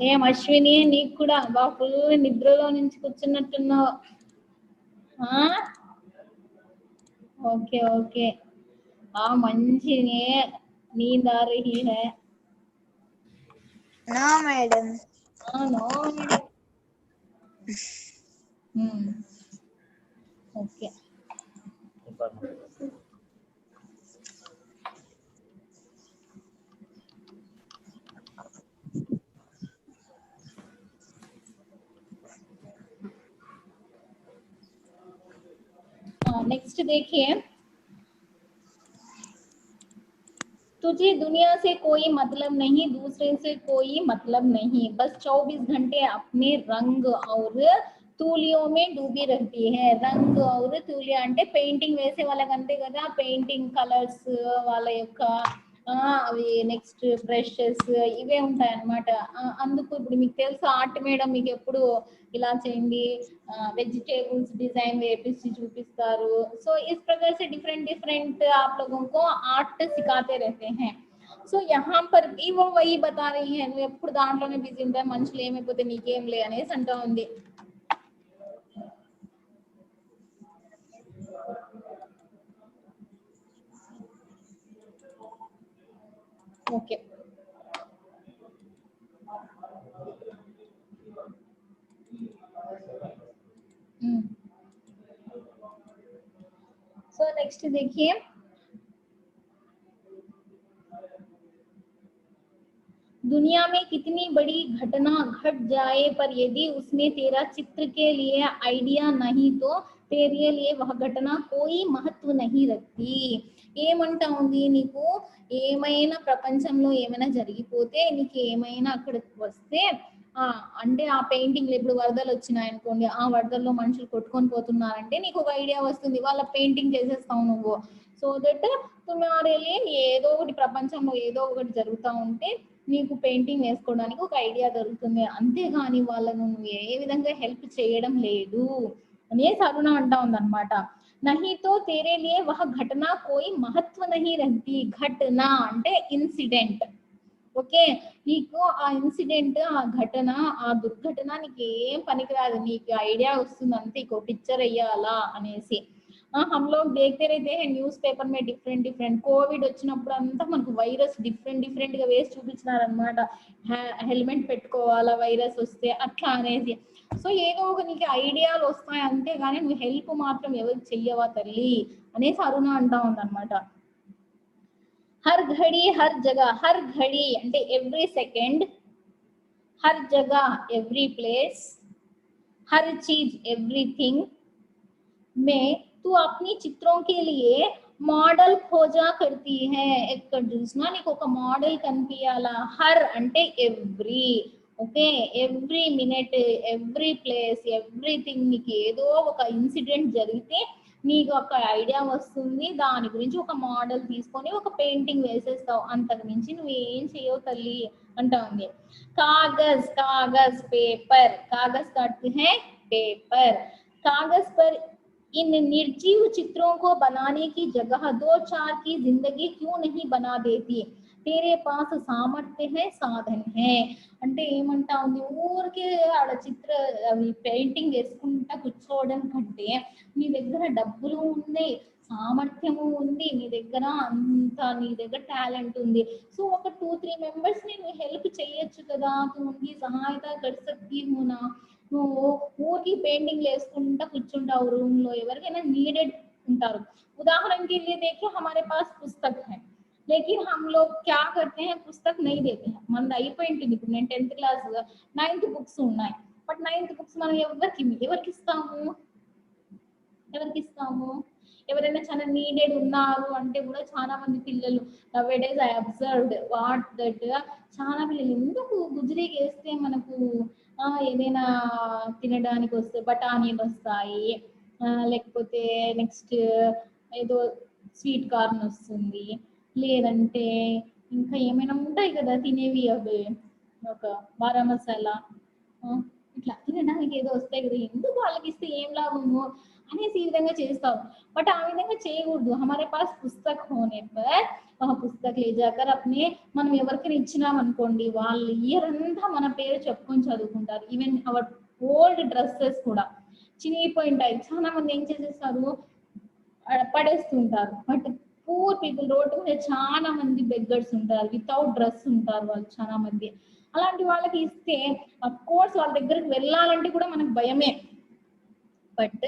ఏం అశ్విని నీకు కూడా బాపు నిద్రలో నుంచి కూర్చున్నట్టున్నావు. Okay okay. మంచి नींद आ रही है? No madam. No madam. Okay. Next देखिए, तुझे दुनिया से कोई मतलब नहीं, दूसरे से कोई मतलब नहीं, बस 24 घंटे अपने रंग और తూలియో మే డూబీ రహతీ హై. రంగ్ और తూలియా అంటే పెయింటింగ్ వేసే వాళ్ళకంటే కదా, పెయింటింగ్ కలర్స్ వాళ్ళ యొక్క అవి నెక్స్ట్ బ్రషెస్ ఇవే ఉంటాయి అన్నమాట. అందుకు ఇప్పుడు మీకు తెలుసు ఆర్ట్ మేడం మీకు ఎప్పుడు ఇలా చేయండి వెజిటేబుల్స్ డిజైన్ వేపించి చూపిస్తారు. సో इस प्रकार से डिफरेंट डिफरेंट आप लोगों को आर्ट सिखाते रहते हैं. సో यहाँ पर भी वो वही बता रही है, నువ్వు ఎప్పుడు దాంట్లోనే బిజీ ఉంటాయి, మనుషులు ఏమైపోతే నీకేం లే అనేసి అంటా ఉంది. ఓకే. सो नेक्स्ट देखिए, दुनिया में कितनी बड़ी घटना घट जाए पर यदि उसमें तेरा चित्र के लिए आइडिया नहीं तो तेरे लिए वह घटना कोई महत्व नहीं रखती. ఏమంటా ఉంది, నీకు ఏమైనా ప్రపంచంలో ఏమైనా జరిగిపోతే, నీకు ఏమైనా అక్కడ వస్తే అంటే ఆ పెయింటింగ్ ఇప్పుడు వరదలు వచ్చినాయి అనుకోండి, ఆ వరదల్లో మనుషులు కొట్టుకొని పోతున్నారంటే నీకు ఒక ఐడియా వస్తుంది, వాళ్ళ పెయింటింగ్ చేసేస్తావు నువ్వు. సో దట్ తుమారేలే ఏదో ఒకటి ప్రపంచంలో ఏదో ఒకటి జరుగుతూ ఉంటే నీకు పెయింటింగ్ వేసుకోవడానికి ఒక ఐడియా దొరుకుతుంది. అంతేగాని వాళ్ళను నువ్వు ఏ విధంగా హెల్ప్ చేయడం లేదు అనేసి అరుణ అంటా ఉందన్నమాట. नहीं तो तेरे लिए वह घटना कोई महत्व नहीं रहती. घटना అంటే ఇన్సిడెంట్, ఓకే, నీకు ఆ ఇన్సిడెంట్, ఆ ఘటన, ఆ దుర్ఘటన నీకు ఏం పనికిరాదు, నీకు ఐడియా వస్తుంది అంతే, ఇంకో పిక్చర్ వేయాలా అనేసి. हम लोग देखते रहते हैं న్యూస్ పేపర్ में డిఫరెంట్ డిఫరెంట్. కోవిడ్ వచ్చినప్పుడు అంతా మనకు వైరస్ డిఫరెంట్ డిఫరెంట్ గా వేసి చూపించినారనమాట. హెల్మెట్ పెట్టుకోవాలా వైరస్ వస్తే అట్లా అనేసి. సో ఏదో ఒక నీకు ఐడియాలు వస్తాయి అంతే, కానీ నువ్వు హెల్ప్ మాత్రం ఎవరికి చెయ్యవా తల్లి అనేసి అరుణ అంటా ఉందన్నమాట. హర్ ఘడి హర్ జగह, హర్ ఘడి అంటే ఎవ్రీ సెకండ్, हर जगह एवरी प्लेस, हर चीज एवरीथिंग में तू अपनी चित्रों के लिए మోడల్ खोजा करती है. ఎక్కడ చూసినా నీకు ఒక మోడల్ కనిపించాలా. హర్ అంటే every, okay, every minute, every place, everything, నీకు ఏదో ఒక ఇన్సిడెంట్ జరిగితే నీకు ఒక ఐడియా వస్తుంది, దాని గురించి ఒక మోడల్ తీసుకొని ఒక పెయింటింగ్ వేసేస్తావు, అంతకు మించి నువ్వు ఏం చేయవు తల్లి అంటా ఉంది. कागज, कागज पेपर, कागज काटते हैं पेपर, कागज पर इन निर्जीव चित्रों को बनाने की जगह दो चार की जिंदगी क्यों नहीं बना देती. तेरे पास सामर्थ्य है, साधन है. అంటే ఏమంటా ఉంది, ఊరికే ఆడ చిత్ర అవి పెయింటింగ్ వేసుకుంటా కూర్చోవడం కంటే నీ దగ్గర డబ్బులు ఉన్నాయి, సామర్థ్యము ఉంది, నీ దగ్గర అంత, నీ దగ్గర టాలెంట్ ఉంది. సో ఒక 2-3 మెంబర్స్ నేను హెల్ప్ చేయొచ్చు కదా, తూకి సహాయత కర్ సక్తి హూ నా. నువ్వు ఊరికి పెయింటింగ్ వేసుకుంటా కూర్చుంటావు రూమ్ లో, ఎవరికైనా నీడెడ్ ఉంటారు. उदाहरण के लिए देखिए, हमारे पास पुस्तक है, लेकिन हम लोग क्या करते हैं, पुस्तक नहीं देते हैं. మన అయిపోయింది, ఇప్పుడు నేను 10th క్లాస్ 9th బుక్స్ ఉన్నాయి, బట్ 9th బుక్స్ మనం ఎవరికి ఇస్తాము. ఎవరైనా చాలా నీడెడ్ ఉన్నారు అంటే కూడా చాలా మంది పిల్లలు nowadays I observed what that, చాలా పిల్లలు ఎందుకు గుజరీకి వేస్తే మనకు ఏదైనా తినడానికి వస్తే బఠానీలు వస్తాయి, లేకపోతే నెక్స్ట్ ఏదో స్వీట్ కార్న్ వస్తుంది, లేదంటే ఇంకా ఏమైనా ఉంటాయి కదా తినేవి, అవి ఒక బారా మసాలా, ఇట్లా తినడానికి ఏదో వస్తాయి కదా, ఎందుకు వాళ్ళకి ఇస్తే ఏం లాభము అనేసి ఈ విధంగా చేస్తాం. బట్ ఆ విధంగా చేయకూడదు. हमारे पास पुस्तक होने पर वह पुस्तक ले जाकर अपने, మనం ఎవరికైనా ఇచ్చినాం అనుకోండి, వాళ్ళు ఇయర్ అంతా మన పేరు చెప్పుకొని చదువుకుంటారు. ఈవెన్ అవర్ ఓల్డ్ డ్రెస్సెస్ కూడా చినిగిపోయింటాయి, చాలా మంది ఏం చేసేస్తారు, పడేస్తుంటారు. బట్ పూర్ పీపుల్, రోడ్డు మీద చాలా మంది బెగ్గర్స్ ఉంటారు, వితౌట్ డ్రెస్ ఉంటారు వాళ్ళు చాలా మంది. అలాంటి వాళ్ళకి ఇస్తే అఫ్ కోర్స్ వాళ్ళ దగ్గరికి వెళ్ళాలంటే కూడా మనకు భయమే, బట్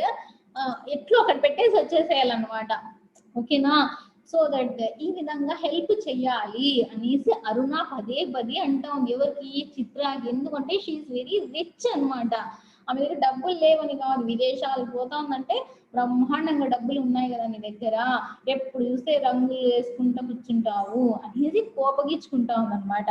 ఎట్లా ఒకటి పెట్టేసి వచ్చేసేయాలన్నమాట, ఓకేనా. సో దట్ ఈ విధంగా హెల్ప్ చెయ్యాలి అనేసి అరుణ పదే పదే అంటా ఉంది. ఎవరికి, చిత్రాకి. ఎందుకంటే షీఈస్ వెరీ రిచ్ అనమాట. ఆమె దగ్గర డబ్బులు లేవని కాదు, విదేశాలకు పోతా ఉందంటే బ్రహ్మాండంగా డబ్బులు ఉన్నాయి కదా నీ దగ్గర, ఎప్పుడు చూస్తే రంగులు వేసుకుంటా కూర్చుంటావు అనేది కోపగించుకుంటా ఉందన్నమాట.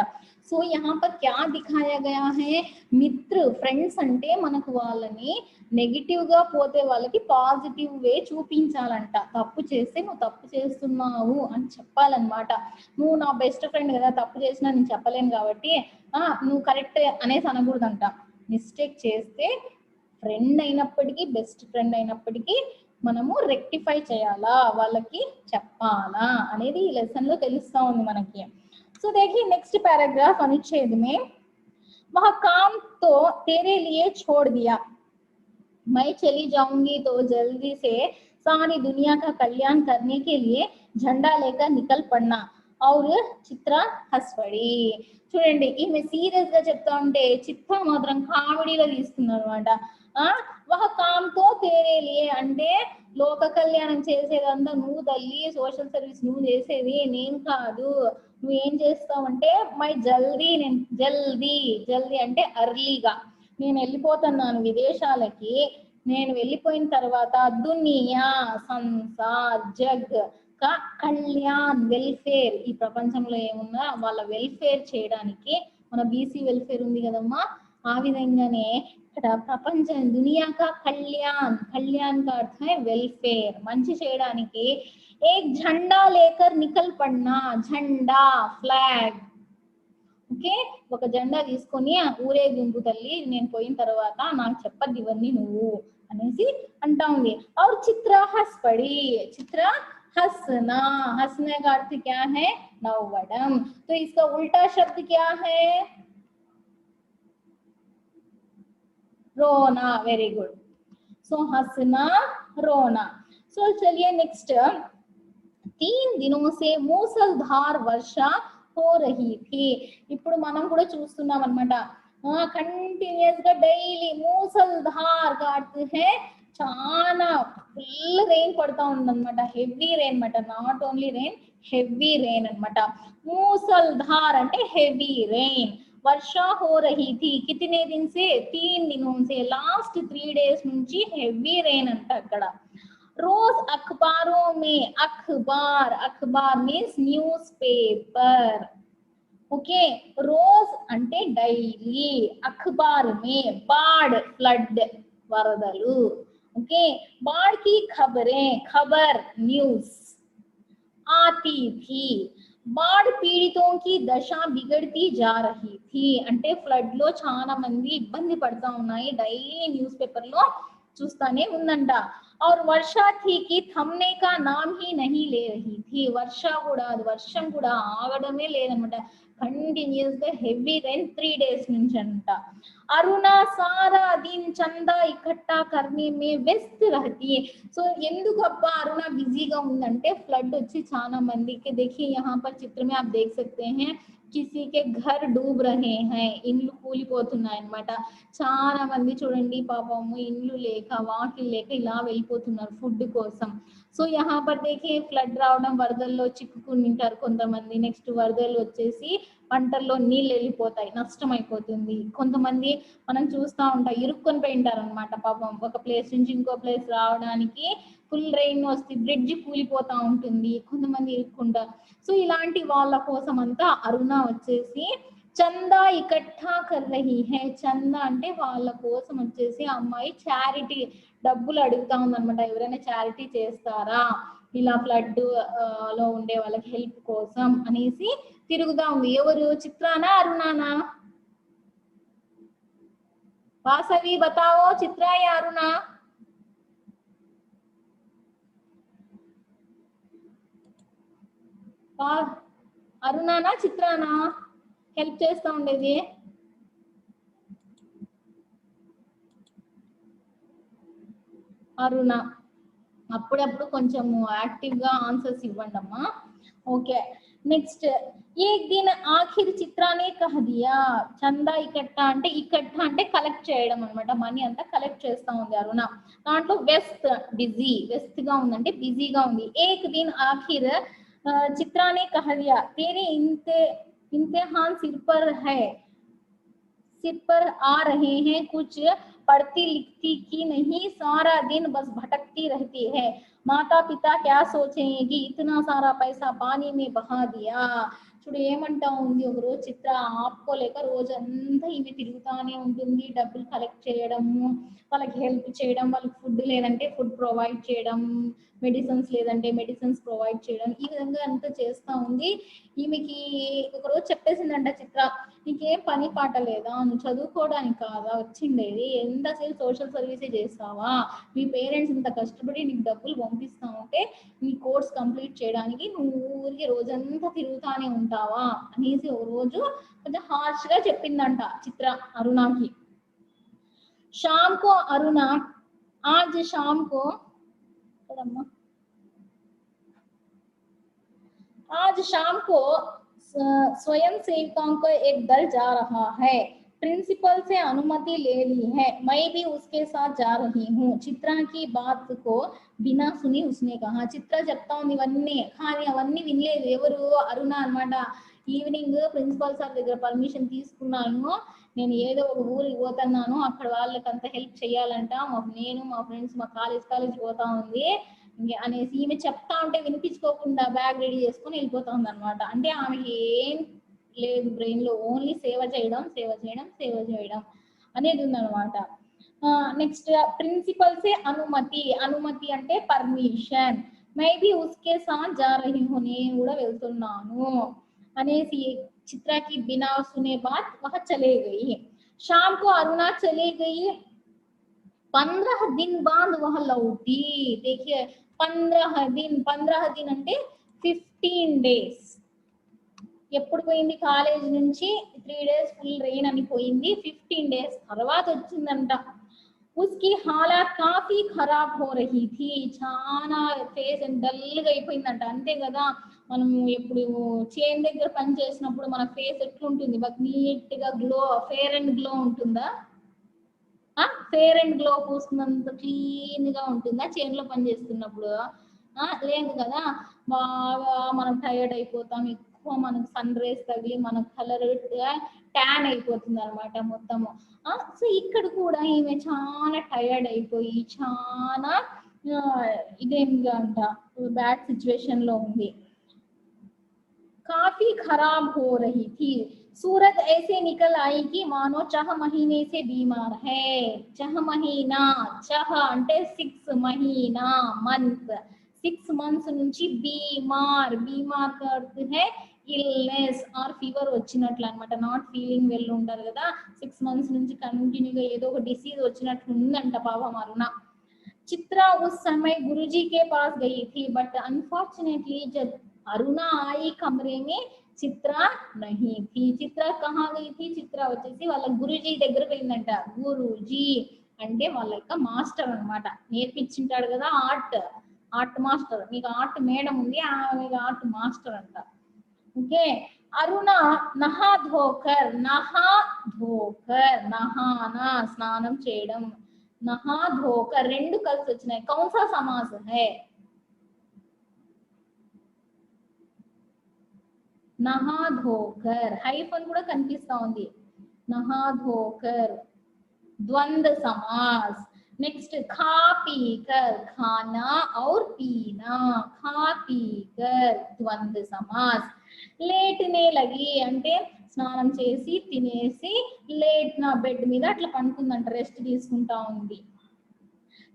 సో యహా పర్ క్యా దిఖాయా గయా హై, మిత్ర, ఫ్రెండ్స్ అంటే మనకు వాళ్ళని నెగిటివ్ గా పోతే వాళ్ళకి పాజిటివ్ వే చూపించాలంట. తప్పు చేస్తే నువ్వు తప్పు చేస్తున్నావు అని చెప్పాలన్నమాట. నువ్వు నా బెస్ట్ ఫ్రెండ్ కదా, తప్పు చేసినా నేను చెప్పలేను కాబట్టి నువ్వు కరెక్ట్ అనేసి అనకూడదంట. మిస్టేక్ చేస్తే ఫ్రెండ్ అయినప్పటికీ, బెస్ట్ ఫ్రెండ్ అయినప్పటికీ మనము రెక్టిఫై చేయాలా, వాళ్ళకి చెప్పాలా అనేది ఈ లెసన్ లో తెలుస్తా ఉంది మనకి. సో देखिए नेक्स्ट पैराग्राफ अनुच्छेद में, वह काम तो तेरे लिए छोड़ दिया, मैं चली जाऊंगी तो जल्दी से सारी दुनिया का कल्याण करने के लिए झंडा लेकर निकल पड़ना. और చిత్ర హస్పడి. చూడండి, ఈమె సీరియస్ గా చెప్తా ఉంటే చిత్ర మాత్రం కామెడీలో తీసుకున్నారు అనమాట. వహ కామ్తో తేరే లియే అంటే లోక కళ్యాణం చేసేదంతా నువ్వు తల్లి, సోషల్ సర్వీస్ నువ్వు చేసేది, నేను కాదు. నువ్వు ఏం చేస్తావంటే నేను జల్దీ అంటే అర్లీగా నేను వెళ్ళిపోతున్నాను విదేశాలకి. నేను వెళ్ళిపోయిన తర్వాత దునియా, సంసార్, జగ్ కా కళ్యాణ్, వెల్ఫేర్, ఈ ప్రపంచంలో ఏమున్నా వాళ్ళ వెల్ఫేర్ చేయడానికి, మన బీసీ వెల్ఫేర్ ఉంది కదమ్మా, ఆ విధంగానే ఇక్కడ ప్రపంచం దునియా కా కళ్యాణ్ కా అర్థ హై వెల్ఫేర్, మంచి చేయడానికి ఏక్ झंडा लेकर निकल पड़ना. झंडा, ఫ్లాగ్, ఓకే, ఒక జెండా తీసుకొని ఊరేగింపు తల్లి, నేను పోయిన తర్వాత నాకు చెప్పద్దు ఇవన్నీ నువ్వు అనేసి అంటా ఉంది. और చిత్ర हंसना, हंसने का अर्थ क्या है? नव्वडम। तो इसका उल्टा शब्द क्या है? रोना। Very good. सो हंसना, रोना। सो चलिए नेक्स्ट, 3 दिनों से मूसलधार वर्षा हो रही थी। ఇప్పుడు మనం కూడా చూస్తున్నాం అన్నమాట, కంటిన్యూస్ గా డైలీ మూసల్ధార్ का अर्थ है చాలా ఫుల్ రెయిన్ పడతా ఉందన్నమాట, హెవీ రెయిన్ అన్నమాట, not only rain, heavy rain అన్నమాట. మూసల్ధార్ అంటే హెవీ రెయిన్. वर्षा हो रही थी कितने दिन से? 3 दिनों से, लास्ट 3 days నుంచి హెవీ రెయిన్ అంట అక్కడ. रोज अखबारों में, अखबार, अखबार मीन्स न्यूज पेपर. ओके, रोज అంటే డైలీ, अखबार में बाढ़ फ्लड వరదలు. ओके, बाढ़ की खबरें, खबर न्यूज आती थी. बाढ़ पीड़ितों की दशा बिगड़ती जा रही थी అంటే ఫ్లడ్ లో చాలా మంది ఇబ్బంది పడతా ఉన్నాయి, డైలీ న్యూస్ పేపర్ లో చూస్తానే ఉందంట. और वर्षा थी कि थमने का नाम ही नहीं ले रही थी. वर्षा కూడా, అది వర్షం కూడా ఆగడమే లేదన్నమాట, కంటిన్యూస్ గా హెవీ రెయిన్ 3 days నుంచి అంట. అరుణ सारा दिन चंदा इकट्ठा करने में व्यस्त रहती है. సో ఎందుకు అబ్బా అరుణ బిజీగా ఉందంటే, ఫ్లడ్ వచ్చి చాలా మందికి, देखिए यहाँ पर चित्र में आप देख सकते हैं, किसी के घर डूब रहे हैं, ఇండ్లు కూలిపోతున్నాయి అన్నమాట. చాలా మంది చూడండి పాపము ఇండ్లు లేక, వాకిలు లేక ఇలా వెళ్ళిపోతున్నారు ఫుడ్ కోసం. సో यहाँ पर देखिए ఫ్లడ్ రావడం, వరదల్లో చిక్కుకుని ఉంటారు కొంతమంది. నెక్స్ట్ వరదలు వచ్చేసి పంటల్లో నీళ్ళు వెళ్ళిపోతాయి, నష్టం అయిపోతుంది. కొంతమంది మనం చూస్తూ ఉంటాం ఇరుక్కొని పోయింటారు అనమాట పాపం, ఒక ప్లేస్ నుంచి ఇంకో ప్లేస్ రావడానికి ఫుల్ రెయిన్ వస్తే బ్రిడ్జ్ కూలిపోతా ఉంటుంది, కొంతమంది ఇరుక్కుంటారు. సో ఇలాంటి వాళ్ళ కోసం అంతా అరుణ వచ్చేసి చందా ఇకట్టా కర్ రహీ హై. చందా అంటే వాళ్ళ కోసం వచ్చేసి అమ్మాయి చారిటీ డబ్బులు అడుగుతా ఉందన్నమాట, ఎవరైనా చారిటీ చేస్తారా ఇలా ఫ్లడ్ లో ఉండే వాళ్ళకి హెల్ప్ కోసం అనేసి తిరుగుతా ఉంది. ఎవరు? చిత్రానా, అరుణానా? వాసవి బతావో, చిత్రా యా అరుణా? అరుణానా, చిత్రానా హెల్ప్ చేస్తా ఉండేది? అరుణ. అప్పుడప్పుడు కొంచెం యాక్టివ్ గా ఆన్సర్స్ ఇవ్వండి అమ్మా. ఓకే, నెక్స్ట్, एक दिन आखिर చిత్రానే కహ దియా. చందా ఇకట్టా అంటే, ఇకట్టా అంటే కలెక్ట్ చేయడం అన్నమాట, మనీ అంతా కలెక్ట్ చేస్తా ఉంది అరుణ. దాంట్లో వ్యస్త్, బిజీ, వ్యస్త్ గా ఉందంటే బిజీగా ఉంది. एक दिन आखिर చిత్రానే కహ దియా तेरे इम्तिहान सिर पर है, सिर पर आ रहे हैं, कुछ पढ़ती लिखती की नहीं, सारा दिन बस भटकती रहती है, माता पिता क्या सोचेंगे, इतना सारा पैसा पानी में बहा दिया. చూడు ఏమంటా ఉంది, ఒక రోజు చిత్ర ఆపుకోలేక రోజంతా ఈమె తిరుగుతానే ఉంటుంది, డబ్బులు కలెక్ట్ చేయడము, వాళ్ళకి హెల్ప్ చేయడం, వాళ్ళకి ఫుడ్ లేదంటే ఫుడ్ ప్రొవైడ్ చేయడం, మెడిసిన్స్ లేదంటే మెడిసిన్స్ ప్రొవైడ్ చేయడం, ఈ విధంగా అంతా చేస్తా ఉంది. ఈమెకి ఒక రోజు చెప్పేసిందంట చిత్ర, నీకేం పని పాట లేదా, నువ్వు చదువుకోవడానికి కాదా వచ్చిండేది, ఎంతసేపు సోషల్ సర్వీసే చేస్తావా, మీ పేరెంట్స్ ఇంత కష్టపడి నీకు డబ్బులు పంపిస్తా ఉంటే నీ కోర్స్ కంప్లీట్ చేయడానికి నువ్వు ఊరికి రోజంతా తిరుగుతానే ఉంటావా అనేసి ఒక రోజు కొంచెం హార్ష్ గా చెప్పిందంట చిత్ర అరుణకి. शाम को अरुणा, आज शाम को, आज शाम को स्वयं सेवकों को एक दल जा रहा है, प्रिंसिपल से अनुमति ले ली है, मैं भी उसके साथ जा रही हूँ. चित्रा की बात को बिना सुनी उसने कहा. చిత్ర చెప్తా ఉంది ఇవన్నీ, కానీ అవన్నీ వినలేదు ఎవరు? అరుణ అన్నమాట. ఈవినింగ్ ప్రిన్సిపల్ సార్ దగ్గర పర్మిషన్ తీసుకున్నాను, నేను ఏదో ఒక ఊరికి పోతున్నాను, అక్కడ వాళ్ళకి అంత హెల్ప్ చేయాలంట, నేను మా ఫ్రెండ్స్ మా కాలేజ్ పోతా ఉంది అనేసి ఈమె చెప్తా ఉంటే వినిపించుకోకుండా బ్యాగ్ రెడీ చేసుకుని వెళ్ళిపోతా ఉంది అనమాట. అంటే ఆమెకి ఏం లేదు బ్రెయిన్ లో, ఓన్లీ సేవ చేయడం అనేది ఉందన్నమాట. నెక్స్ట్, ప్రిన్సిపల్ సే అనుమతి, అనుమతి అంటే పర్మిషన్, మై బి ఉస్కే సాత్ జా రహీ హూ, నేను కూడా వెళ్తున్నాను అనేసి चित्रा की बिना सुने बात वह चले गई. शाम को अरुणा चले गई, 15 दिन बाद वह लौटी. देखिए पंद्रह दिन అంటే 15 days. ఎప్పుడు పోయింది కాలేజ్ నుంచి 3 days ఫుల్ రెయిన్ అని పోయింది 15 days తర్వాత వచ్చిందంట उसकी हालत काफी खराब हो रही थी చాలా ఫేస్ డల్ గా అయిపోయిందంట అంతే కదా మనం ఎప్పుడు చేన్ దగ్గర పని చేసినప్పుడు మన ఫేస్ ఎట్లుంటుంది బాగా నీట్ గా గ్లో ఫేర్ అండ్ గ్లో ఉంటుందా ఫేర్ అండ్ గ్లో పూసుకున్నంత క్లీన్ గా ఉంటుందా చేన్ లో పని చేస్తున్నప్పుడు లేదు కదా బాగా మనం టైర్డ్ అయిపోతాం ఎక్కువ మనకు సన్ రేస్ తగిలి మన కలర్ ట్యాన్ అయిపోతుంది అనమాట మొత్తము సో ఇక్కడ కూడా ఈమె చాలా టైర్డ్ అయిపోయి చాలా ఇదేంగా అంట బ్యాడ్ సిచ్యువేషన్ లో ఉంది काफी खराब हो रही थी सूरत ऐसे निकल आई कि मानो 6 महीने से बीमार है 6 महीना 6 అంటే 6 महीना मंथ 6 months నుంచి बीमार का अर्थ है ఇల్నెస్ ఆర్ ఫీవర్ వచ్చినట్లు అన్నమాట నాట్ ఫీలింగ్ వెల్ ఉంటారు కదా 6 months నుంచి కంటిన్యూగా ఏదో ఒక డిసీజ్ వచ్చినట్లు ఉందంట పాపం అరుణ चित्रा उस समय गुरुजी के पास गई थी बट अनफॉर्चुनेटली जब अरुणा आई कमरे में चित्रा नहीं थी चित्रा कहाँ गई थी चित्रा వచ్చేసి వాళ్ళ గురుజీ దగ్గరికి వెళ్ళిందంట గురుజీ అంటే వాళ్ళ యొక్క మాస్టర్ అన్నమాట నేర్పించింటాడు కదా ఆర్ట్ మాస్టర్ మీకు ఆర్ట్ మేడం ఉంది ఆమె ఆర్ట్ మాస్టర్ అంట ఓకే అరుణ నహా ధోకర్ నహానా స్నానం చేయడం नहा धोकर రెండు కలిసి వచ్చినాయి कौन सा समास है नहा धोकर హైఫన్ కూడా కనిపిస్తా ఉంది नहा धोकर द्वंद्व समास नेक्स्ट खा पी कर खाना और पीना खा पी कर द्वंद्व समास లేట్నే లగి అంటే స్నానం చేసి తినేసి లేట్ నా బెడ్ మీద అట్లా పడుకుందంట రెస్ట్ తీసుకుంటా ఉంది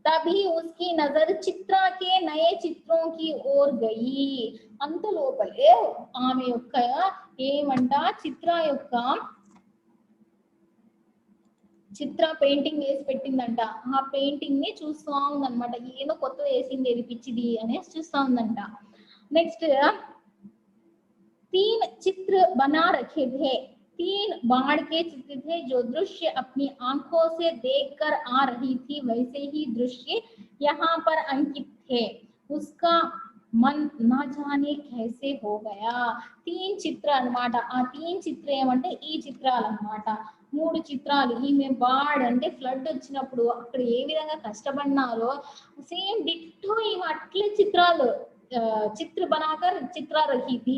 तभी उसकी नजर चित्रा के नए चित्रों की ओर गई అంత లోపలే ఆమె యొక్క ఏమంట చిత్ర పెయింటింగ్ వేసి పెట్టిందంట ఆ పెయింటింగ్ ని చూస్తా ఉందన్నమాట ఏదో కొత్త వేసింది ఏది పిచ్చిది అనేసి చూస్తా ఉందంట నెక్స్ట్ 3 चित्र बना रखे थे 3 बाण के चित्र थे जो दृश्य अपनी आंखों से देखकर आ रही थी वैसे ही दृश्य यहाँ पर अंकित थे उसका मन ना जाने कैसे हो गया 3 చిత్ర అన్నమాట ఆ 3 చిత్ర ఏమంటే ఈ చిత్రాలు అన్నమాట 3 చిత్రాలు ఈమె బాడ్ అంటే ఫ్లడ్ వచ్చినప్పుడు అక్కడ ఏ విధంగా కష్టపడినారో సేమ్ డిట్టో ఈమె అట్లే చిత్రాలు చిత్ర బనాకర్ చిత్ర రహీ థీ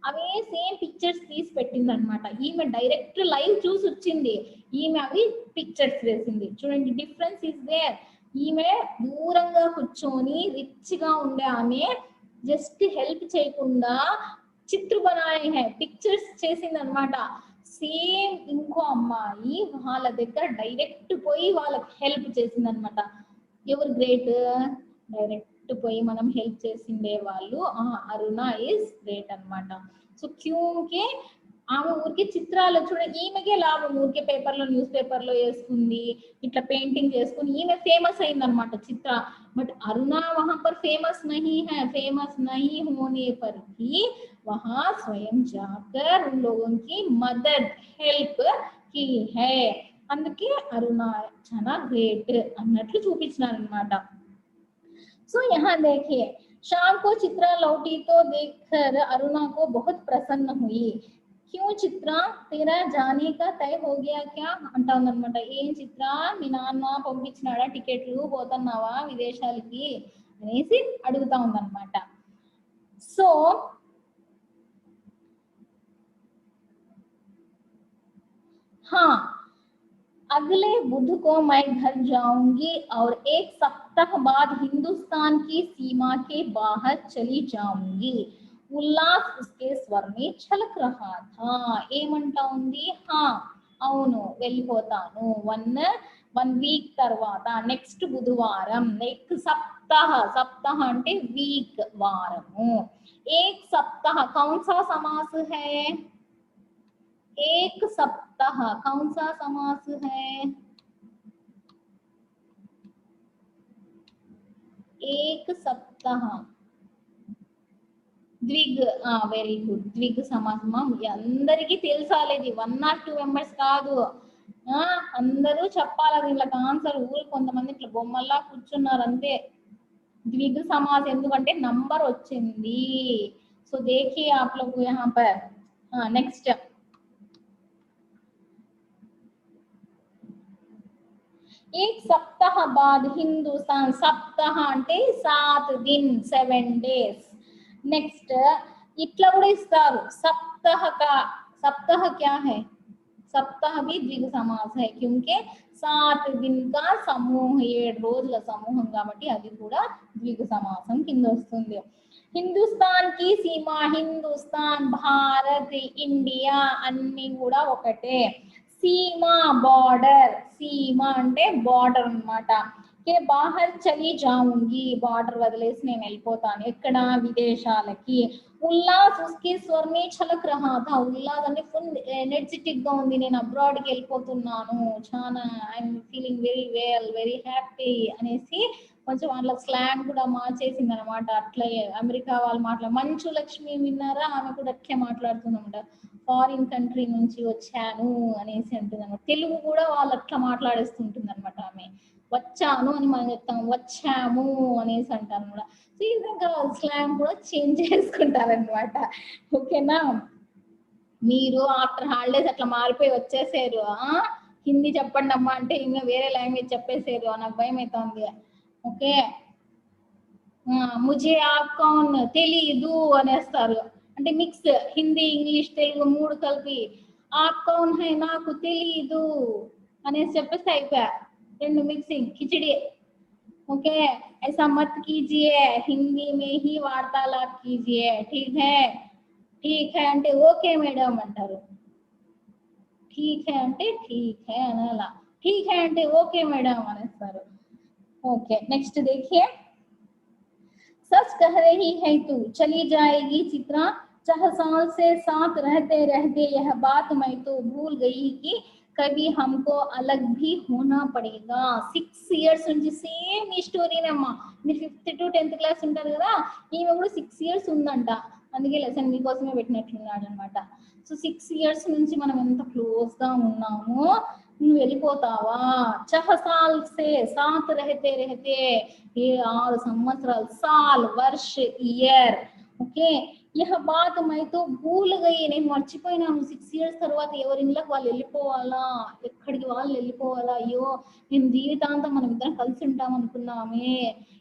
అవే సేమ్ పిక్చర్స్ తీసి పెట్టింది అనమాట ఈమె డైరెక్ట్ లైవ్ చూసి వచ్చింది ఈమె అవి పిక్చర్స్ వేసింది చూడండి డిఫరెన్స్ ఇస్ దేర్ ఈమె దూరంగా కూర్చొని రిచ్ గా ఉండే ఆమె జస్ట్ హెల్ప్ చేయకుండా చిత్ర బనాయే హై పిక్చర్స్ చేసింది అనమాట సేమ్ ఇంకో అమ్మాయి వాళ్ళ దగ్గర డైరెక్ట్ పోయి వాళ్ళకి హెల్ప్ చేసింది అనమాట ఎవరు గ్రేట్ డైరెక్ట్ పోయి మనం హెల్ప్ చేసిండే వాళ్ళు అరుణ ఇస్ గ్రేట్ అన్నమాట సో క్యూకే ఆమె ఊరికే చిత్రాలు చూడండి ఈమెకే లాభం ఊరికే పేపర్లో న్యూస్ పేపర్లో వేసుకుంది ఇట్లా పెయింటింగ్ చేసుకుని ఈమె ఫేమస్ అయింది అనమాట చిత్ర బట్ అరుణ वहां पर फेमस नहीं है फेमस नहीं होने पर भी वहां स्वयं जाकर उन लोगों की मदद हेल्प की है అందుకే అరుణ చాలా గ్రేట్ అన్నట్లు చూపించినారు అన్నమాట सो यहाँ देखिए शाम को चित्रा लौटी तो देखकर अरुणा को बहुत प्रसन्न हुई क्यों चित्रा तेरा जाने का तय हो गया क्या अंटा ఉందన్నమాట ఏం చిత్ర మీ నాన్న పంపించినాడా టికెట్లు పోతున్నావా విదేశాలకి అనేసి అడుగుతా ఉందన్నమాట సో हाँ अगले बुध को मैं घर जाऊंगी और 1 सप्ताह बाद हिंदुस्तान की सीमा के बाहर चली जाऊंगी उल्लास उसके स्वर में छलक रहा था ఏమంటా ఉంది అవును వెళ్ళిపోతాను 1 వీక్ తర్వాత నెక్స్ట్ బుధవారం నెక్స్ట్ సప్తాహ అంటే వీక్ వారము 1 सप्ताह कौन सा समास है 1 सप्ताह कौन सा समास है 1 सप्ताह सप्तः ద్విగ్ వెరీ గుడ్ ద్విగ్ సమాసమం అందరికీ తెలుసాలి ఇది 1 or 2 మెంబర్స్ కాదు అందరూ చెప్పాలి దీనికి ఆన్సర్ ఊరు కొంతమంది ఇట్లా బొమ్మల్లా కూర్చున్నారు అంతే ద్విగ్ समास ఎందుకంటే నంబర్ వచ్చింది సో देखिए आप लोग यहाँ पर नेक्स्ट एक सप्ताह बाद हिंदुस्तान सप्ताह అంటే 7 दिन 7 days नेक्स्ट इट्ला కూడా ఇస్తారు सप्ताह का सप्ताह क्या है सप्ताह भी द्विग समास है क्योंकि 7 दिन का समूह 7 రోజుల సమూహం కాబట్టి అది కూడా ద్విग సమాసం కింద వస్తుంది హిందుస్థాన్ కి సీమ హిందుస్థాన్ భారత్ ఇండియా అన్ని కూడా ఒకటే सीमा बॉर्डर सीमा అంటే బార్డర్ అన్నమాట के बाहर चली जाऊंगी बॉर्डर వదిలేసి నేను వెళ్ళిపోతాను ఎక్కడ విదేశాలకి ఉల్లాస్ उसके स्वर में छलक रहा था ఉల్లాస్ అంటే ఫుల్ ఎనర్జెటిక్ గా ఉంది నేను అబ్రాడ్ కి వెళ్ళిపోతున్నాను చాలా I am feeling very well very happy అనేసి కొంచెం వాళ్ళ స్లాంగ్ కూడా మార్చేసింది అనమాట అట్లా అమెరికా వాళ్ళు మాట్లాడ మంచు లక్ష్మి విన్నారా ఆమె కూడా అట్లే మాట్లాడుతుందన్నమాట ఫారిన్ కంట్రీ నుంచి వచ్చాను అనేసి అంటుంది అనమాట తెలుగు కూడా వాళ్ళు అట్లా మాట్లాడేస్తుంటుంది అనమాట ఆమె వచ్చాను అని మనం చెప్తాం వచ్చాము అనేసి అంటారు అనమాట సో ఈ విధంగా స్లాంగ్ కూడా చేంజ్ చేసుకుంటారనమాట ఓకేనా మీరు ఆఫ్టర్ హాలిడేస్ అట్లా మారిపోయి వచ్చేసారు హిందీ చెప్పండి అమ్మా అంటే ఇంకా వేరే లాంగ్వేజ్ చెప్పేసారు నాకు భయం అవుతుంది ఓకే ముజే ఆప్ కౌన్ తెలీదు అనేస్తారు అంటే మిక్స్ హిందీ ఇంగ్లీష్ తెలుగు మూడు కలిపి ఆప్ కౌన్ హై నాకు తెలీదు అనేసి చెప్పేస్తే అయిపోయా రెండు మిక్సింగ్ खिचड़ी ओके ऐसा मत कीजिए हिंदी में ही वार्तालाप कीजिए ठीक है అంటే ఓకే మేడం అంటారు ठीक है అంటే ठीक है అనాలా ठीक है అంటే ఓకే మేడం అనేస్తారు ओके नेक्स्ट देखिए सच कह रही है तू चली जाएगी चित्रा 4 साल से साथ रहते रहते यह बात मैं तो भूल गई कि कभी हमको अलग भी होना पड़ेगा 6 years నుంచి సేమ్ ఈ స్టోరీనమ్మా మీరు 5th to 10th క్లాస్ ఉంటారు కదా ఈమె కూడా 6 years ఉందంట అందుకే లెసన్ మీకోసమే పెట్టినట్లున్నాడు అనమాట సో 6 years నుంచి మనం ఎంత క్లోజ్ గా ఉన్నాము నువ్వు వెళ్ళిపోతావా 4 साल से साथ रहते रहते ये 6 సంవత్సరాలు साल वर्ष ईयर ఓకే यह बात मैं तो भूल गई నేను మర్చిపోయినాను 6 years తర్వాత ఎవరి ఇళ్ళకి వాళ్ళు వెళ్ళిపోవాలా ఎక్కడికి వాళ్ళు వెళ్ళిపోవాలా అయ్యో నేను జీవితాంతం మనం ఇద్దరం కలిసి ఉంటాం అనుకున్నామే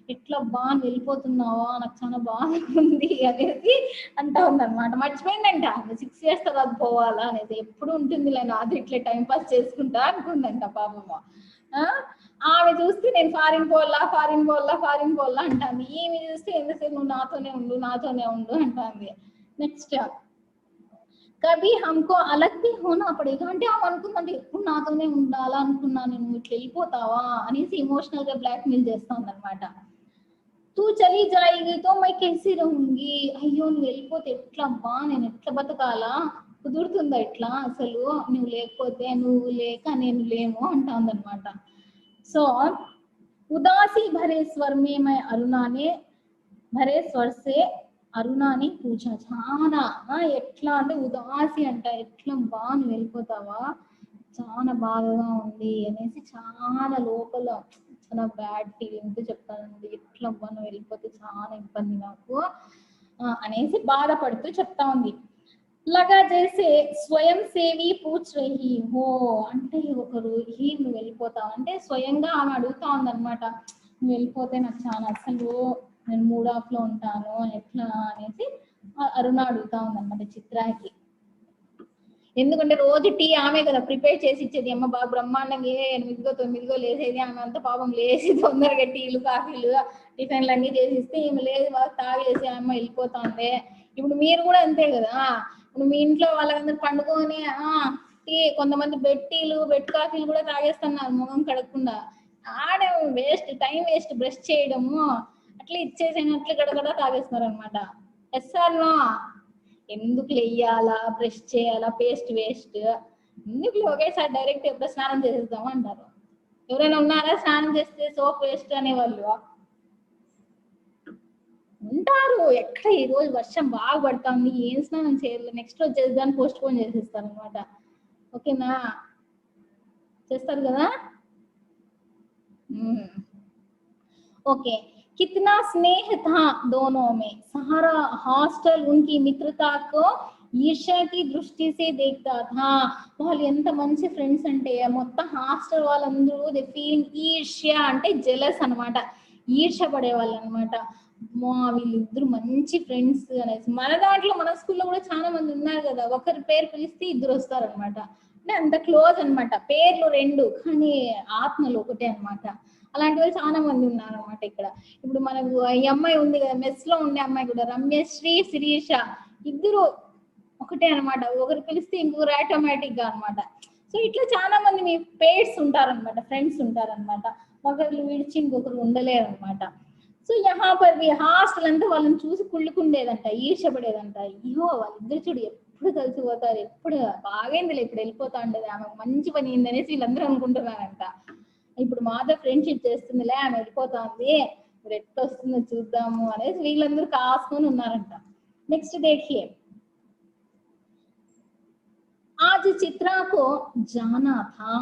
ఎట్లా బాగా వెళ్ళిపోతున్నావా నాకు చాలా బాగా ఉంది అనేది అంటా ఉందన్నమాట మర్చిపోయిందంట 6 years తర్వాత పోవాలా అనేది ఎప్పుడు ఉంటుంది లేని అది ఇట్లా టైం పాస్ చేసుకుంటా అనుకుందంట పాపమ్మ ఆమె చూస్తే నేను ఫారిన్ పోల్లా అంటాను ఈమె చూస్తే ఎందుసేపు నువ్వు నాతోనే ఉండు అంటాంది నెక్స్ట్ కభీ హమ్కో అలగ్ భీ హోనా పడేగా అంటే ఆమె అనుకుందంటే ఎప్పుడు నాతోనే ఉండాలా అనుకున్నాను నువ్వు ఇట్లా వెళ్ళిపోతావా అనేసి ఇమోషనల్ గా బ్లాక్ మెయిల్ చేస్తాను అనమాట తూ చలి జాయిగి తో మై कैसी रहूंगी అయ్యో నువ్వు వెళ్ళిపోతే ఎట్లా అబ్బా నేను ఎట్లా బతకాలా కుదురుతుందా ఇట్లా అసలు నువ్వు లేకపోతే నువ్వు లేక నేను లేము అంటాంది అనమాట సో उदासी भरे स्वर में मैं अरुणा ने भरे स्वर से अरुणा ने पूछा చాలా ఎట్లా అంటే ఉదాసి అంట ఎట్లా బా నువ్వు వెళ్ళిపోతావా చాలా బాధగా ఉంది అనేసి చాలా లోపల చాలా బ్యాడ్ ఫీలింగ్ చెప్తానండి ఎట్లా బా నువ్వు వెళ్ళిపోతే చాలా ఇబ్బంది నాకు అనేసి బాధపడుతూ చెప్తా ఉంది లగా చేసే స్వయం సేవి పూచ్ రహీ హో అంటే ఒకరు నువ్వు వెళ్ళిపోతావు అంటే స్వయంగా ఆమె అడుగుతా ఉందన్నమాట నువ్వు వెళ్ళిపోతే నాకు చాలా అసలు నేను మూడ్ ఆఫ్ లో ఉంటాను ఎట్లా అనేసి అరుణ అడుగుతా ఉందన్నమాట చిత్రాకి ఎందుకంటే రోజు టీ ఆమె కదా ప్రిపేర్ చేసి ఇచ్చేది అమ్మ బాగా బ్రహ్మాండంగా 8 9 లేసేది ఆమె అంతా పాపం లేసి తొందరగా టీలు కాఫీలు టిఫిన్లు అన్ని చేసి ఇస్తే ఈమె లేదు బాగా తాగేసి అమ్మ వెళ్ళిపోతుంది ఇప్పుడు మీరు కూడా అంతే కదా ఇప్పుడు మీ ఇంట్లో వాళ్ళందరూ పండుకొని టీ కొంతమంది బెడ్ టీలు బెడ్ కాఫీలు కూడా తాగేస్తున్నారు ముఖం కడగకుండా ఆడ వేస్ట్ టైం వేస్ట్ బ్రష్ చేయడము అట్లా ఇచ్చేసినట్లు గడగడ తాగేస్తున్నారు అనమాట ఎస్ఆర్నో ఎందుకు వెయ్యాలా బ్రష్ చేయాలా పేస్ట్ వేస్ట్ ఎందుకు ఒకేసారి డైరెక్ట్ ఎప్పుడు స్నానం చేసేద్దాం అంటారు ఎవరైనా ఉన్నారా స్నానం చేస్తే సోప్ వేస్ట్ అనేవాళ్ళు ఉంటారు. ఎక్కడ ఈ రోజు వర్షం బాగా పడుతుంది, ఏం స్నానం చేయాలి, నెక్స్ట్ రోజు చేద్దాన్ని పోస్ట్ పోన్ చేసేస్తారు అనమాట. ఓకేనా, చేస్తారు కదా. ओके, कितना स्नेह था दोनों में, सारा हॉस्टल उनकी मित्रता को ఈర్ష్య की दृष्टि से देखता था. వాళ్ళు ఎంత మంచి ఫ్రెండ్స్ అంటే మొత్తం హాస్టల్ వాళ్ళందరూ దే ఫీలింగ్ ఈర్ష్య అంటే జెలస్ అన్నమాట, ఈర్ష్య పడేవాళ్ళు అనమాట. వీళ్ళిద్దరు మంచి ఫ్రెండ్స్ అనేసి. మన దాంట్లో మన స్కూల్లో కూడా చాలా మంది ఉన్నారు కదా, ఒకరి పేరు పిలిస్తే ఇద్దరు వస్తారనమాట, అంటే అంత క్లోజ్ అన్నమాట. పేర్లు రెండు కానీ ఆత్మలు ఒకటే అన్నమాట. అలాంటి వాళ్ళు చాలా మంది ఉన్నారు అనమాట ఇక్కడ. ఇప్పుడు మనకు ఈ అమ్మాయి ఉంది కదా, మెస్ లో ఉండే అమ్మాయి కూడా, రమ్యశ్రీ శిరీష, ఇద్దరు ఒకటే అనమాట. ఒకరు పిలిస్తే ఇంకొకరు ఆటోమేటిక్ గా అనమాట. సో ఇట్లా చాలా మంది మీ పేర్స్ ఉంటారనమాట, ఫ్రెండ్స్ ఉంటారనమాట. ఒకరు విడిచి ఇంకొకరు ఉండలేరు అనమాట. సో యహా పర్ హాస్టల్ అంతా వాళ్ళని చూసి కుళ్ళుకుండేదంట, ఈర్షపడేదంట. అయ్యో వాళ్ళిద్దరు చూడు ఎప్పుడు కలిసిపోతారు, ఎప్పుడు బాగైందిలే ఇప్పుడు వెళ్ళిపోతా ఉండేది, ఆమె మంచి పని అయింది అనేసి వీళ్ళందరూ అనుకుంటున్నారంట. ఇప్పుడు మాతో ఫ్రెండ్షిప్ చేస్తుందిలే, ఆమె వెళ్ళిపోతుంది, ఇప్పుడు ఎట్లా వస్తుందో చూద్దాము అనేసి వీళ్ళందరూ కాసుకొని ఉన్నారంట. నెక్స్ట్ देखिए, आज చిత్ర को जाना था,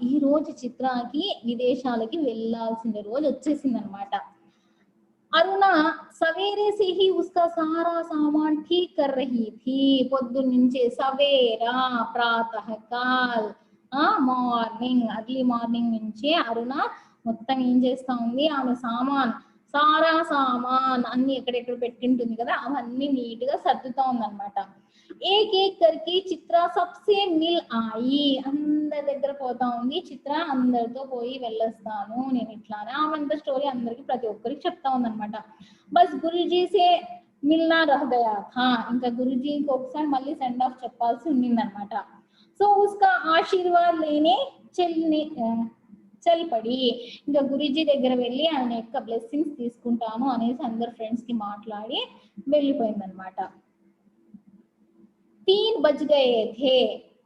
ఈ రోజు చిత్రకి విదేశాలకి వెళ్ళాల్సిన రోజు వచ్చేసింది అనమాట. అరుణ సవేరే से ही उसका सारा सामान ठीक कर रही थी, పొద్దున్న నుంచే సవేరా ప్రాతఃకాల్ మార్నింగ్, అర్లీ మార్నింగ్ నుంచి అరుణ మొత్తం ఏం చేస్తా ఉంది, ఆమె సామాన్ సారా సామాన్ అన్ని ఎక్కడెక్కడ పెట్టింటుంది కదా అవన్నీ నీట్ గా సర్దుతా ఉందన్నమాట. ఏక్ ఏక్ కర్కి చిత్ర సబ్సే మిల్ ఆయి, అందరి దగ్గర పోతా ఉంది చిత్ర, అందరితో పోయి వెళ్ళొస్తాను నేను ఇట్లానే. ఆమెంత స్టోరీ అందరికి ప్రతి ఒక్కరికి చెప్తా ఉందన్నమాట. బస్ గురుజీ సే మిల్నా రహ్ గయా థా, ఇంకా గురుజీకి ఒకసారి మళ్ళీ సెండ్ ఆఫ్ చెప్పాల్సి ఉండిందన్నమాట. సో ఉస్కా ఆశీర్వాద్ లేనే చల్ పడి, ఇంకా గురుజీ దగ్గర వెళ్ళి ఆయన యొక్క బ్లెస్సింగ్స్ తీసుకుంటాను అనేసి అందరు ఫ్రెండ్స్ కి మాట్లాడి వెళ్ళిపోయిందనమాట. 3 बज गए थे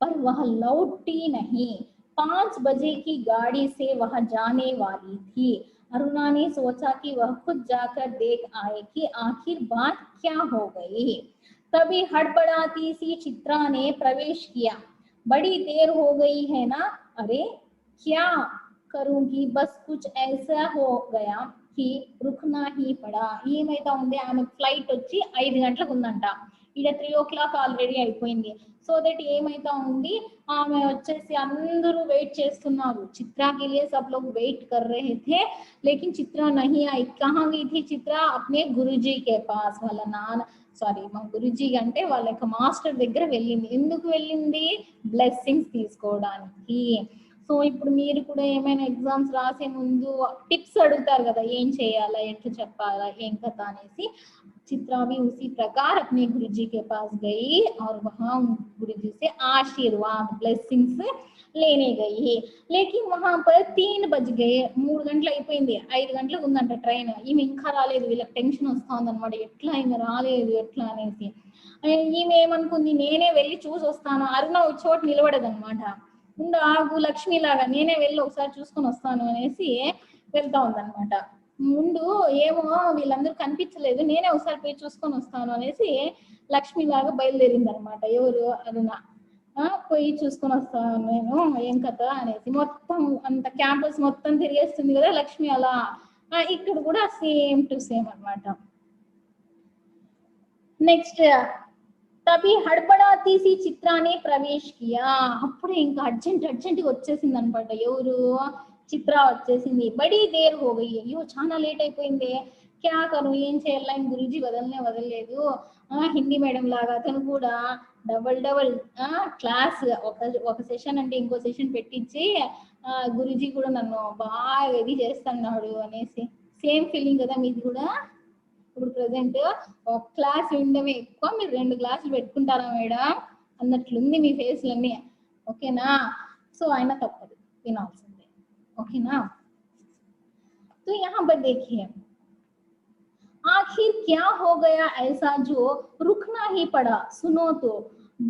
पर वह लौटी नहीं, 5 बजे की गाड़ी से वह जाने वाली थी. अरुणा ने सोचा कि वह खुद जाकर देख आए कि आखिर बात क्या हो गई. तभी हड़बड़ाती सी चित्रा ने प्रवेश किया. बड़ी देर हो गई है ना, अरे क्या करूंगी, बस कुछ ऐसा हो गया कि रुकना ही पड़ा. ఏమైతా ఉంది, ఆమె ఫ్లైట్ వచ్చి 5 గంటలకు ఉందంట, ఇక్కడ 3 o'clock ఆల్రెడీ అయిపోయింది. సో దట్ ఏమైతా ఉంది, ఆమె వచ్చేసి అందరూ వెయిట్ చేస్తున్నారు. చిత్రా के लिए सब लोग वेट कर रहे थे, लेकिन चित्रा नहीं आई. कहाँ गई थी चित्रा, अपने गुरुजी के पास, వాళ్ళ నాన్న మా గురుజీ అంటే వాళ్ళ యొక్క మాస్టర్ దగ్గర వెళ్ళింది. ఎందుకు వెళ్ళింది, బ్లెస్సింగ్స్ తీసుకోవడానికి. సో ఇప్పుడు మీరు కూడా ఏమైనా ఎగ్జామ్స్ రాసే ముందు టిప్స్ అడుగుతారు కదా, ఏం చేయాలా, ఎట్లా చెప్పాలా, ఏం కథ అనేసి. चित्रा भी उसी प्रकार अपने गुरुजी के पास गई और वहां गुरुजी से आशीर्वाद ब्लेसिंग्स लेने गई. लेकिन वहां पर 3 बज गए, 3 గంటలు అయిపోయింది, 5 గంటలకు ఉందంట ట్రైన్. ఈమె ఇంకా రాలేదు, వీళ్ళకి టెన్షన్ వస్తా ఉందన్నమాట, ఎట్లా ఈమె రాలేదు ఎట్లా అనేసి. ఈమె ఏమనుకుంది, నేనే వెళ్ళి చూసి వస్తాను. అరుణ ఒక చోట నిలబడదన్నమాట, ఉండు ఆగు లక్ష్మి లాగా నేనే వెళ్ళి ఒకసారి చూసుకొని వస్తాను అనేసి వెళ్తా ఉందన్నమాట. ముందు ఏమో వీళ్ళందరూ కనిపించలేదు, నేనే ఒకసారి పోయి చూసుకొని వస్తాను అనేసి లక్ష్మి లాగా బయలుదేరింది అనమాట. ఎవరు, అరుణ. పోయి చూసుకొని వస్తాను నేను, ఏం కథ అనేసి. మొత్తం అంత క్యాంపస్ మొత్తం తిరిగేస్తుంది కదా లక్ష్మి అలా. ఇక్కడ కూడా సేమ్ టు సేమ్ అనమాట. నెక్స్ట్, తబి హడ్బడాతీ సి చిత్రానే ప్రవేశ్ కియా, అప్పుడే ఇంకా అర్జెంట్ వచ్చేసింది అనమాట. ఎవరు, చిత్ర వచ్చేసింది. బడీ దేర్ హో గయి, అయ్యో చాలా లేట్ అయిపోయింది, క్యా కరు, ఏం చేయాలా, గురుజీ వదలలేదు. హిందీ మేడం లాగా అతను కూడా డబల్ క్లాస్, ఒక సెషన్ అంటే ఇంకో సెషన్ పెట్టించి గురుజీ కూడా నన్ను బాగా ఇది చేస్తున్నాడు అనేసి. సేమ్ ఫీలింగ్ కదా మీది కూడా. ఇప్పుడు ప్రెసెంట్ ఒక క్లాస్ వినడమే ఎక్కువ, మీరు 2 క్లాసులు పెట్టుకుంటారా మేడం అన్నట్లుంది మీ ఫేస్లన్నీ. ఓకేనా, సో అయినా తప్పదు, వినాల్సిందే. ओके ना, तो यहाँ पर देखिए आखिर क्या हो गया ऐसा जो रुकना ही पड़ा. सुनो तो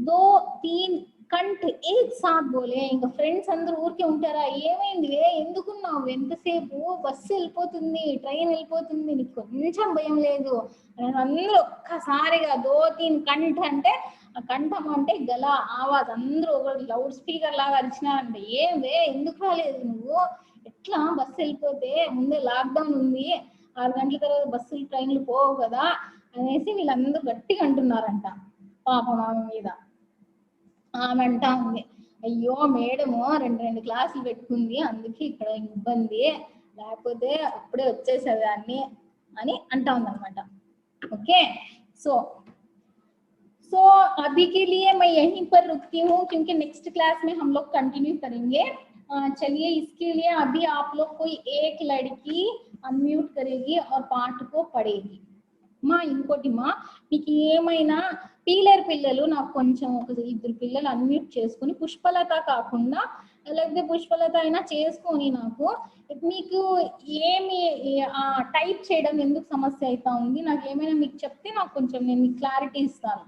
2-3 కంఠ్ ఏక్ సాత్ బోలే. ఇంకా ఫ్రెండ్స్ అందరూ ఊరికే ఉంటారా, ఏమైంది ఎందుకున్నావు నువ్వు ఎంతసేపు బస్సు వెళ్ళిపోతుంది, ట్రైన్ వెళ్ళిపోతుంది, నీకు కొంచెం భయం లేదు. అందరూ ఒక్కసారిగా 2-3 కంఠ అంటే ఆ కంఠం అంటే గల ఆవాజ్ అందరూ ఒక లౌడ్ స్పీకర్ లాగా అరిచినారంటే ఏమే ఎందుకు రాలేదు నువ్వు, ఎట్లా బస్సు వెళ్ళిపోతే, ముందే లాక్డౌన్ ఉంది, 6 గంటల తర్వాత బస్సులు ట్రైన్లు పోవు కదా అనేసి వీళ్ళందరూ గట్టిగా అంటున్నారంట. పాపం ఆమె మీద ఆమె అంటా ఉంది, అయ్యో మేడము 2 క్లాసులు పెట్టుకుంది అందుకే ఇక్కడ ఇబ్బంది, లేకపోతే అప్పుడే వచ్చేసేదాన్ని అని అంటా ఉంది అనమాట. ओके सो अभी के लिए मैं यहीं पर रुकती हूँ क्योंकि नेक्स्ट क्लास में हम लोग कंटिन्यू करेंगे. चलिए इसके लिए अभी आप लोग कोई एक लड़की अनम्यूट करेगी और पाठ को पढ़ेगी. మా ఇంకోటి మీకు ఏమైనా పీలర్ పిల్లలు నాకు కొంచెం ఒక 2 పిల్లలు అన్మ్యూట్ చేసుకుని, పుష్పలత కాకుండా లేకపోతే పుష్పలత అయినా చేసుకొని నాకు మీకు ఏమి టైప్ చేయడం ఎందుకు సమస్య అవుతా ఉంది నాకు ఏమైనా మీకు చెప్తే నాకు కొంచెం నేను మీకు క్లారిటీ ఇస్తాను.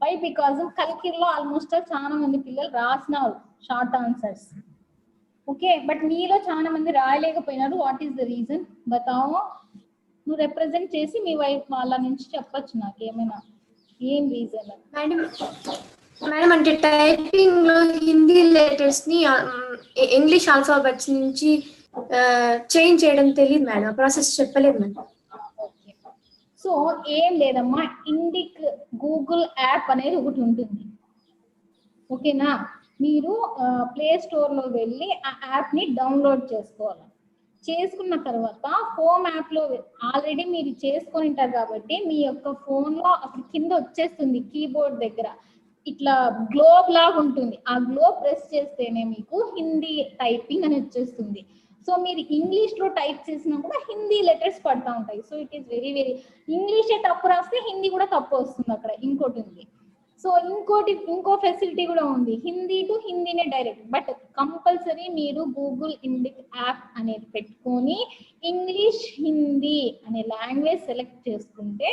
వై బికాజ్ కల్కిర్లో ఆల్మోస్ట్ చాలా మంది పిల్లలు రాసినారు షార్ట్ ఆన్సర్స్. ఓకే బట్ మీలో చాలా మంది రాయలేకపోయినారు. వాట్ ఈస్ ద రీజన్ బతావో. నువ్వు రిప్రజెంట్ చేసి మీ వైఫ్ వాళ్ళ నుంచి చెప్పొచ్చు నాకు ఏమైనా ఏం రీజన్. మేడం అంటే టైపింగ్ లో హిందీ లెటర్స్ ని ఇంగ్లీష్ ఆల్ఫాబెట్స్ నుంచి చేంజ్ చేయడం తెలియదు మేడం, ప్రాసెస్ చెప్పలేదు మేడం. ఓకే సో ఏం లేదమ్మా, ఇండిక్ గూగుల్ యాప్ అనేది ఒకటి ఉంటుంది. ఓకేనా, మీరు ప్లే స్టోర్ లో వెళ్ళి ఆ యాప్ ని డౌన్లోడ్ చేసుకోవాలి. చేసుకున్న తర్వాత హోమ్ యాప్ లో ఆల్రెడీ మీరు చేసుకొని ఉంటారు కాబట్టి మీ యొక్క ఫోన్ లో అక్కడ కింద వచ్చేస్తుంది కీబోర్డ్ దగ్గర ఇట్లా గ్లోబ్ లాగా ఉంటుంది. ఆ గ్లోబ్ ప్రెస్ చేస్తేనే మీకు హిందీ టైపింగ్ అని వచ్చేస్తుంది. సో మీరు ఇంగ్లీష్ లో టైప్ చేసినా కూడా హిందీ లెటర్స్ పడతా ఉంటాయి. సో ఇట్ ఈస్ వెరీ ఇంగ్లీషే తప్పు రాస్తే హిందీ కూడా తప్పు వస్తుంది అక్కడ. ఇంకోటి ఉంది, సో ఇంకో ఫెసిలిటీ కూడా ఉంది, హిందీ టు హిందీనే డైరెక్ట్. బట్ కంపల్సరీ మీరు గూగుల్ ఇండిక్ యాప్ అనేది పెట్టుకొని ఇంగ్లీష్ హిందీ అనే లాంగ్వేజ్ సెలెక్ట్ చేసుకుంటే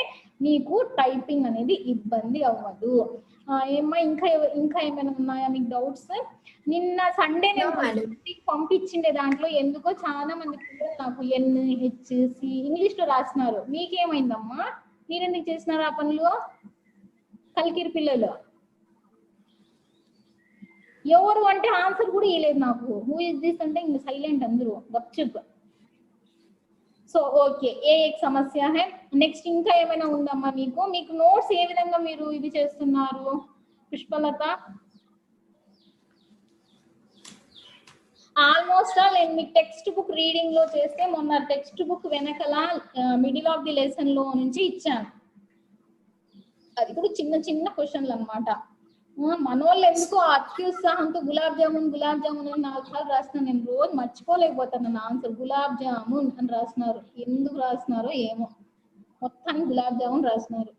మీకు టైపింగ్ అనేది ఇబ్బంది అవ్వదు. ఏమ్మా ఇంకా ఏమైనా ఉన్నాయా మీకు డౌట్స్? నిన్న సండే నేను పంపించిండే దాంట్లో ఎందుకో చాలా మంది పిల్లలు నాకు NHC ఇంగ్లీష్ లో రాసినారు. మీకేమైందమ్మా, మీరెందుకు చేసినారు ఆ పనులు? కల్కిరి పిల్లలు ఎవరు అంటే ఆన్సర్ కూడా ఇవ్వలేదు నాకు. హూ ఇస్ దిస్ అంటే ఇంక సైలెంట్ అందరూ గప్చుప్. సో ఓకే ఏ సమస్య హై. నెక్స్ట్ ఇంకా ఏమైనా ఉందమ్మా మీకు నోట్స్ ఏ విధంగా మీరు ఇది చేస్తున్నారు? పుష్పలత ఆల్మోస్ట్ నేను మీకు టెక్స్ట్ బుక్ రీడింగ్ లో చేస్తే మొన్న టెక్స్ట్ బుక్ వెనకల మిడిల్ ఆఫ్ ది లెసన్ లో నుంచి ఇచ్చాను. అది కూడా చిన్న చిన్న క్వశ్చన్లు అనమాట. మనోళ్ళు ఎందుకో అత్యుత్సాహంతో గులాబ్ జామున్ అని 4 సార్లు రాసినాను. నేను రోజు మర్చిపోలేకపోతాను నా ఆన్సర్. గులాబ్ జామున్ అని రాసినారు. ఎందుకు రాసినారో ఏమో, మొత్తాన్ని గులాబ్ జామున్ రాసినారు.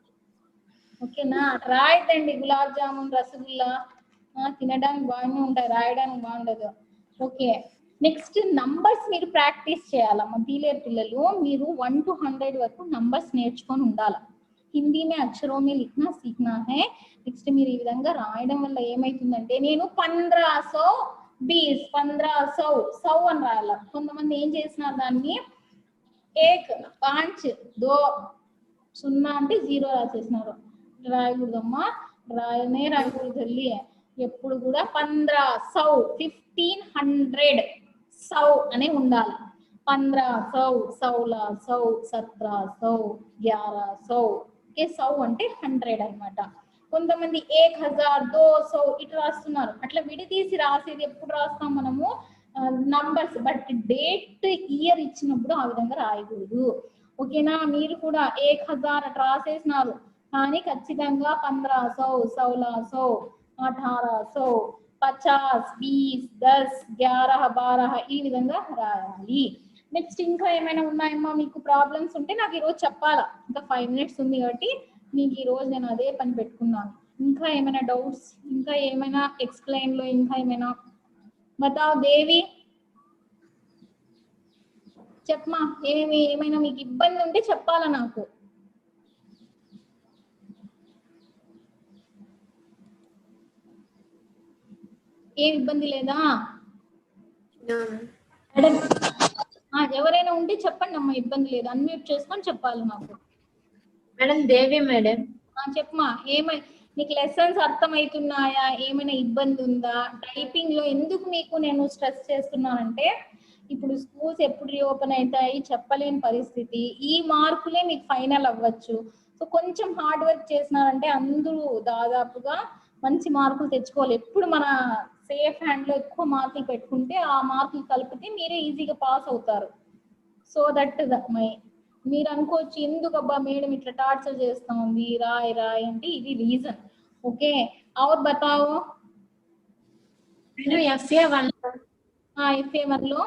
ఓకేనా, రాయద్దండి గులాబ్ జామున్ రసగుల్లా, తినడానికి బాగానే ఉంటాయి, రాయడానికి బాగుండదు. ఓకే నెక్స్ట్ నంబర్స్ మీరు ప్రాక్టీస్ చేయాలమ్మా. పీలేరు పిల్లలు మీరు 1 to 100 వరకు నంబర్స్ నేర్చుకొని ఉండాలి. హిందీ మే అక్షరోं में लिखना सीखना है. నెక్స్ట్ మీరు ఈ విధంగా రాయడం వల్ల ఏమైతుందంటే నేను 1520 1500 అని రాయాల. కొంతమంది ఏం చేసినారు దాన్ని 1 5 2 0 అంటే 0 రాసేసినారు. రాయకూడదమ్మా, రాయకూడదు తల్లి. ఎప్పుడు కూడా 1500 1500 100 అనే ఉండాలి. 1500 1600 1700 1100 100 అంటే 100 అన్నమాట. కొంతమంది 1000 200 ఇట్లా రాస్తున్నారు. అట్లా విడితీసి రాసేది ఎప్పుడు రాస్తాం మనము నంబర్స్, బట్ డేట్ ఇయర్ ఇచ్చినప్పుడు ఆ విధంగా రాయకూడదు. ఓకేనా, మీరు కూడా 1000 అట్లా రాసేసినారు కానీ ఖచ్చితంగా 1500 1600 1800 50 20 10 11 12 ఈ విధంగా రాయాలి. నెక్స్ట్ ఇంకా ఏమైనా ఉన్నాయమ్మా మీకు ప్రాబ్లమ్స్ ఉంటే నాకు ఈరోజు చెప్పాలా. ఇంకా 5 minutes ఉంది కాబట్టి మీకు ఈ రోజు నేను అదే పని పెట్టుకున్నాను. ఇంకా ఏమైనా డౌట్స్, ఇంకా ఏమైనా ఎక్స్ప్లెయిన్ లో ఇంకా ఏమైనా బతావ్ దేవి చెప్పమా. ఏమైనా మీకు ఇబ్బంది ఉంటే చెప్పాలా నాకు. ఏం ఇబ్బంది లేదా? ఎవరైనా ఉంటే చెప్పండి అమ్మా, ఇబ్బంది లేదు, అన్మ్యూట్ చేసుకొని చెప్పాలి నాకు. మేడం దేవి మేడం. చెప్పమా, నీకు లెసన్స్ అర్థమవుతున్నాయా, ఏమైనా ఇబ్బంది ఉందా? టైపింగ్ లో ఎందుకు మీకు నేను స్ట్రెస్ చేస్తున్నానంటే, ఇప్పుడు స్కూల్స్ ఎప్పుడు రీఓపెన్ అవుతాయి చెప్పలేని పరిస్థితి, ఈ మార్కులే మీకు ఫైనల్ అవ్వచ్చు. సో కొంచెం హార్డ్ వర్క్ చేసినారంటే అందరూ దాదాపుగా మంచి మార్కులు తెచ్చుకోవాలి. ఎప్పుడు మన సేఫ్ హ్యాండ్ లో ఎక్కువ మార్కులు పెట్టుకుంటే ఆ మార్కులు కలిపితే మీరే ఈజీగా పాస్ అవుతారు. సో దట్ మై మీరు అనుకోవచ్చు ఎందుకు అబ్బా మేడం ఇట్లా టార్చర్ చేస్తా ఉంది, రాయ్ అంటే ఇది రీజన్. ఓకే, और बताओ. FA1 FA1 లో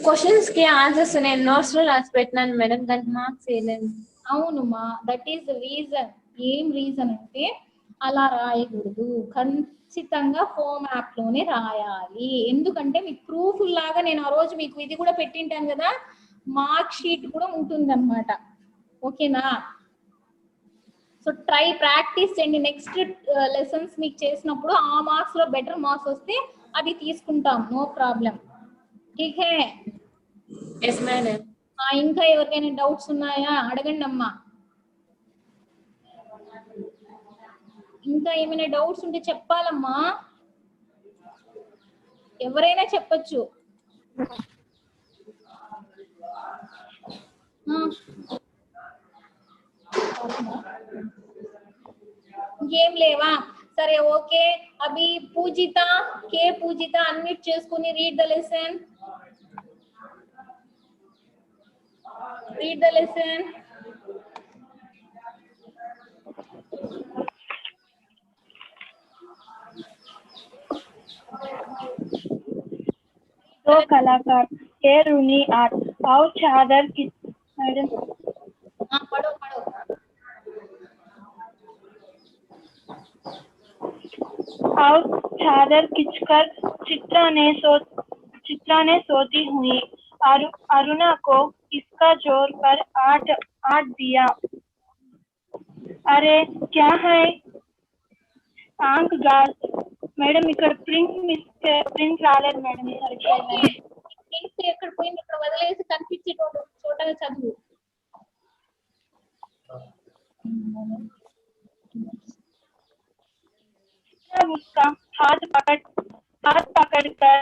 క్వశ్చన్స్ కి ఆన్సర్స్ నేను నోట్స్ లో రాసి పెట్టినాను మేడం, దానికి మార్క్స్ వేయలేదు. అవునుమా, దట్ ఈస్ ద రీజన్. ఏం రీజన్ అంటే అలా రాయకూడదు, ఖచ్చితంగా హోమ్ యాప్ లోనే రాయాలి. ఎందుకంటే మీకు ప్రూఫ్ లాగా నేను ఆ రోజు మీకు ఇది కూడా పెట్టింటాను కదా, మార్క్ షీట్ కూడా ఉంటుంది అన్నమాట. ఓకేనా? సో ట్రై ప్రాక్టీస్ చేయండి. నెక్స్ట్ లెసన్స్ మీకు చేసినప్పుడు ఆ మార్క్స్ లో బెటర్ మార్క్స్ వస్తే అది తీసుకుంటాం, నో ప్రాబ్లం. ఠీక్ హే? Yes madam. ఇంకా ఎవరికైనా డౌట్స్ ఉన్నాయా అడగండి అమ్మా. ఇంకా ఏమైనా డౌట్స్ ఉంటే చెప్పాలమ్మా, ఎవరైనా చెప్పొచ్చు. ఇంకేం లేవా? సరే ఓకే. అభి పూజిత, పూజిత అన్మ్యూట్ చేసుకుని read the lesson. Read the lesson. दो कलाकार के रूनी आर्ट और चादर की मैडम पढ़ो और चादर खींचकर चित्रा ने सोती हुई अरुणा को इसका जोर पर आठ दिया। अरे क्या है? आंख गाल మేడం ఇక్కడ ప్రింట్ రాలేదు మేడం. ఎక్కడ పోయింది, ఇక్కడ వదిలేసి కనిపించే చోటగా చదువు. उसका हाथ पकड़कर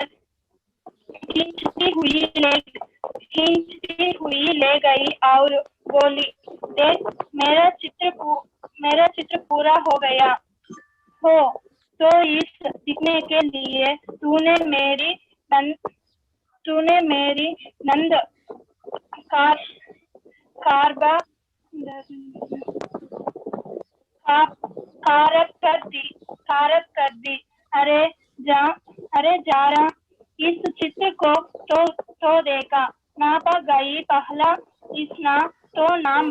खींचती हुई ले गई और बोली, देख मेरा चित्र पूरा हो गया हो तो इस दिखने के लिए तूने मेरी नंद कारक कर दी। अरे जारा इस चित्र को तो देखा, नापा गई पहला इसना तो नाम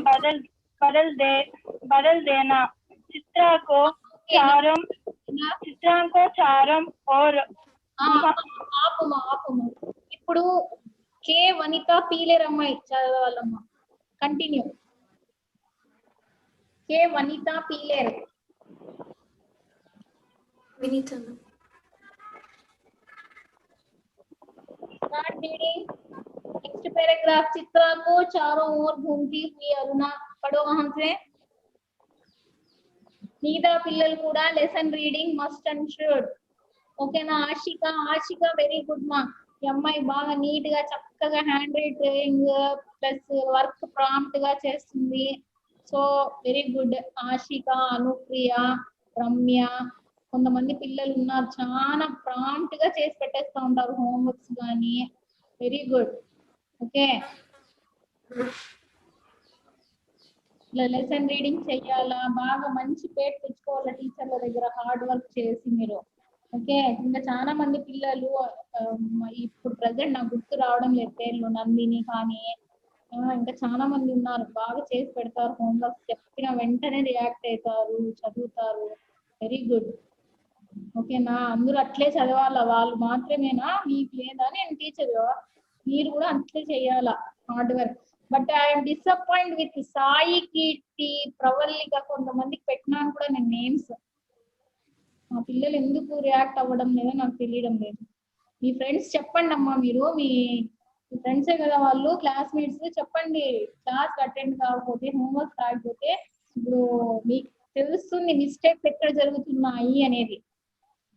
बदल देना। चित्रांको चारम और ఆపుమా. ఇప్పుడు కే వనిత పీలేరమ్మాయి చదవాలమ్మా. Continue. K Vanitha Pileru. Vineetha. Start reading. Next paragraph. Chitra को चारों ओर घूमती हुई अरुणा. पढ़ो वहां से. నీదా పిల్లలు కూడా lesson reading must and should. ఓకేనా? ఆశిక వెరీ గుడ్ మా. ఈ అమ్మాయి బాగా నీట్ గా చక్కగా hand writing plus work prompt గా చేస్తుంది. So very good Ashika, Anupriya, Ramya, కొంతమంది పిల్లలు ఉన్నారు చాలా ప్రాంప్ట్ గా చేసి పెట్టేస్తా ఉంటారు హోంవర్క్స్ కానీ. Very good. ఓకే, ఇలా లెసన్ రీడింగ్ చెయ్యాలా, బాగా మంచి పేరు తెచ్చుకోవాలా టీచర్ల దగ్గర హార్డ్ వర్క్ చేసి మీరు. ఓకే, ఇంకా చాలా మంది పిల్లలు ఇప్పుడు ప్రజెంట్ నాకు గుర్తు రావడం లేదు పేర్లు, నందిని కానీ ఇంకా చాలా మంది ఉన్నారు బాగా చేసి పెడతారు హోంవర్క్, చెప్పిన వెంటనే రియాక్ట్ అవుతారు, చదువుతారు. Very good. ఓకేనా? అందరూ అట్లే చదవాలా, వాళ్ళు మాత్రమేనా మీకు లేదా? నేను టీచర్, మీరు కూడా అట్లే చెయ్యాలా hard work. But I'm disappoint with Sai, Keerthi, Pravallika, కొంతమందికి పెట్టినాను కూడా నేను నేమ్స్. మా పిల్లలు ఎందుకు రియాక్ట్ అవ్వడం లేదో నాకు తెలియడం లేదు. మీ ఫ్రెండ్స్ చెప్పండి అమ్మా, మీరు మీ ఫ్రెండ్సే కదా వాళ్ళు, క్లాస్మేట్స్. చెప్పండి, క్లాస్ అటెండ్ కాకపోతే, హోంవర్క్ రాకపోతే ఇప్పుడు మీకు తెలుస్తుంది మిస్టేక్స్ ఎక్కడ జరుగుతున్నాయి అనేది.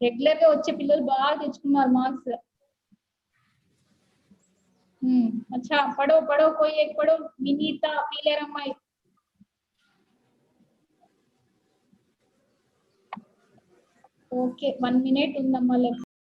రెగ్యులర్ గా వచ్చే పిల్లలు బాగా తెచ్చుకున్నారు మార్క్స్. अच्छा पढ़ो पढ़ो, कोई एक पढ़ो. विनीता पीले रमाई. ఓకే 1 minute ఉందమ్మా.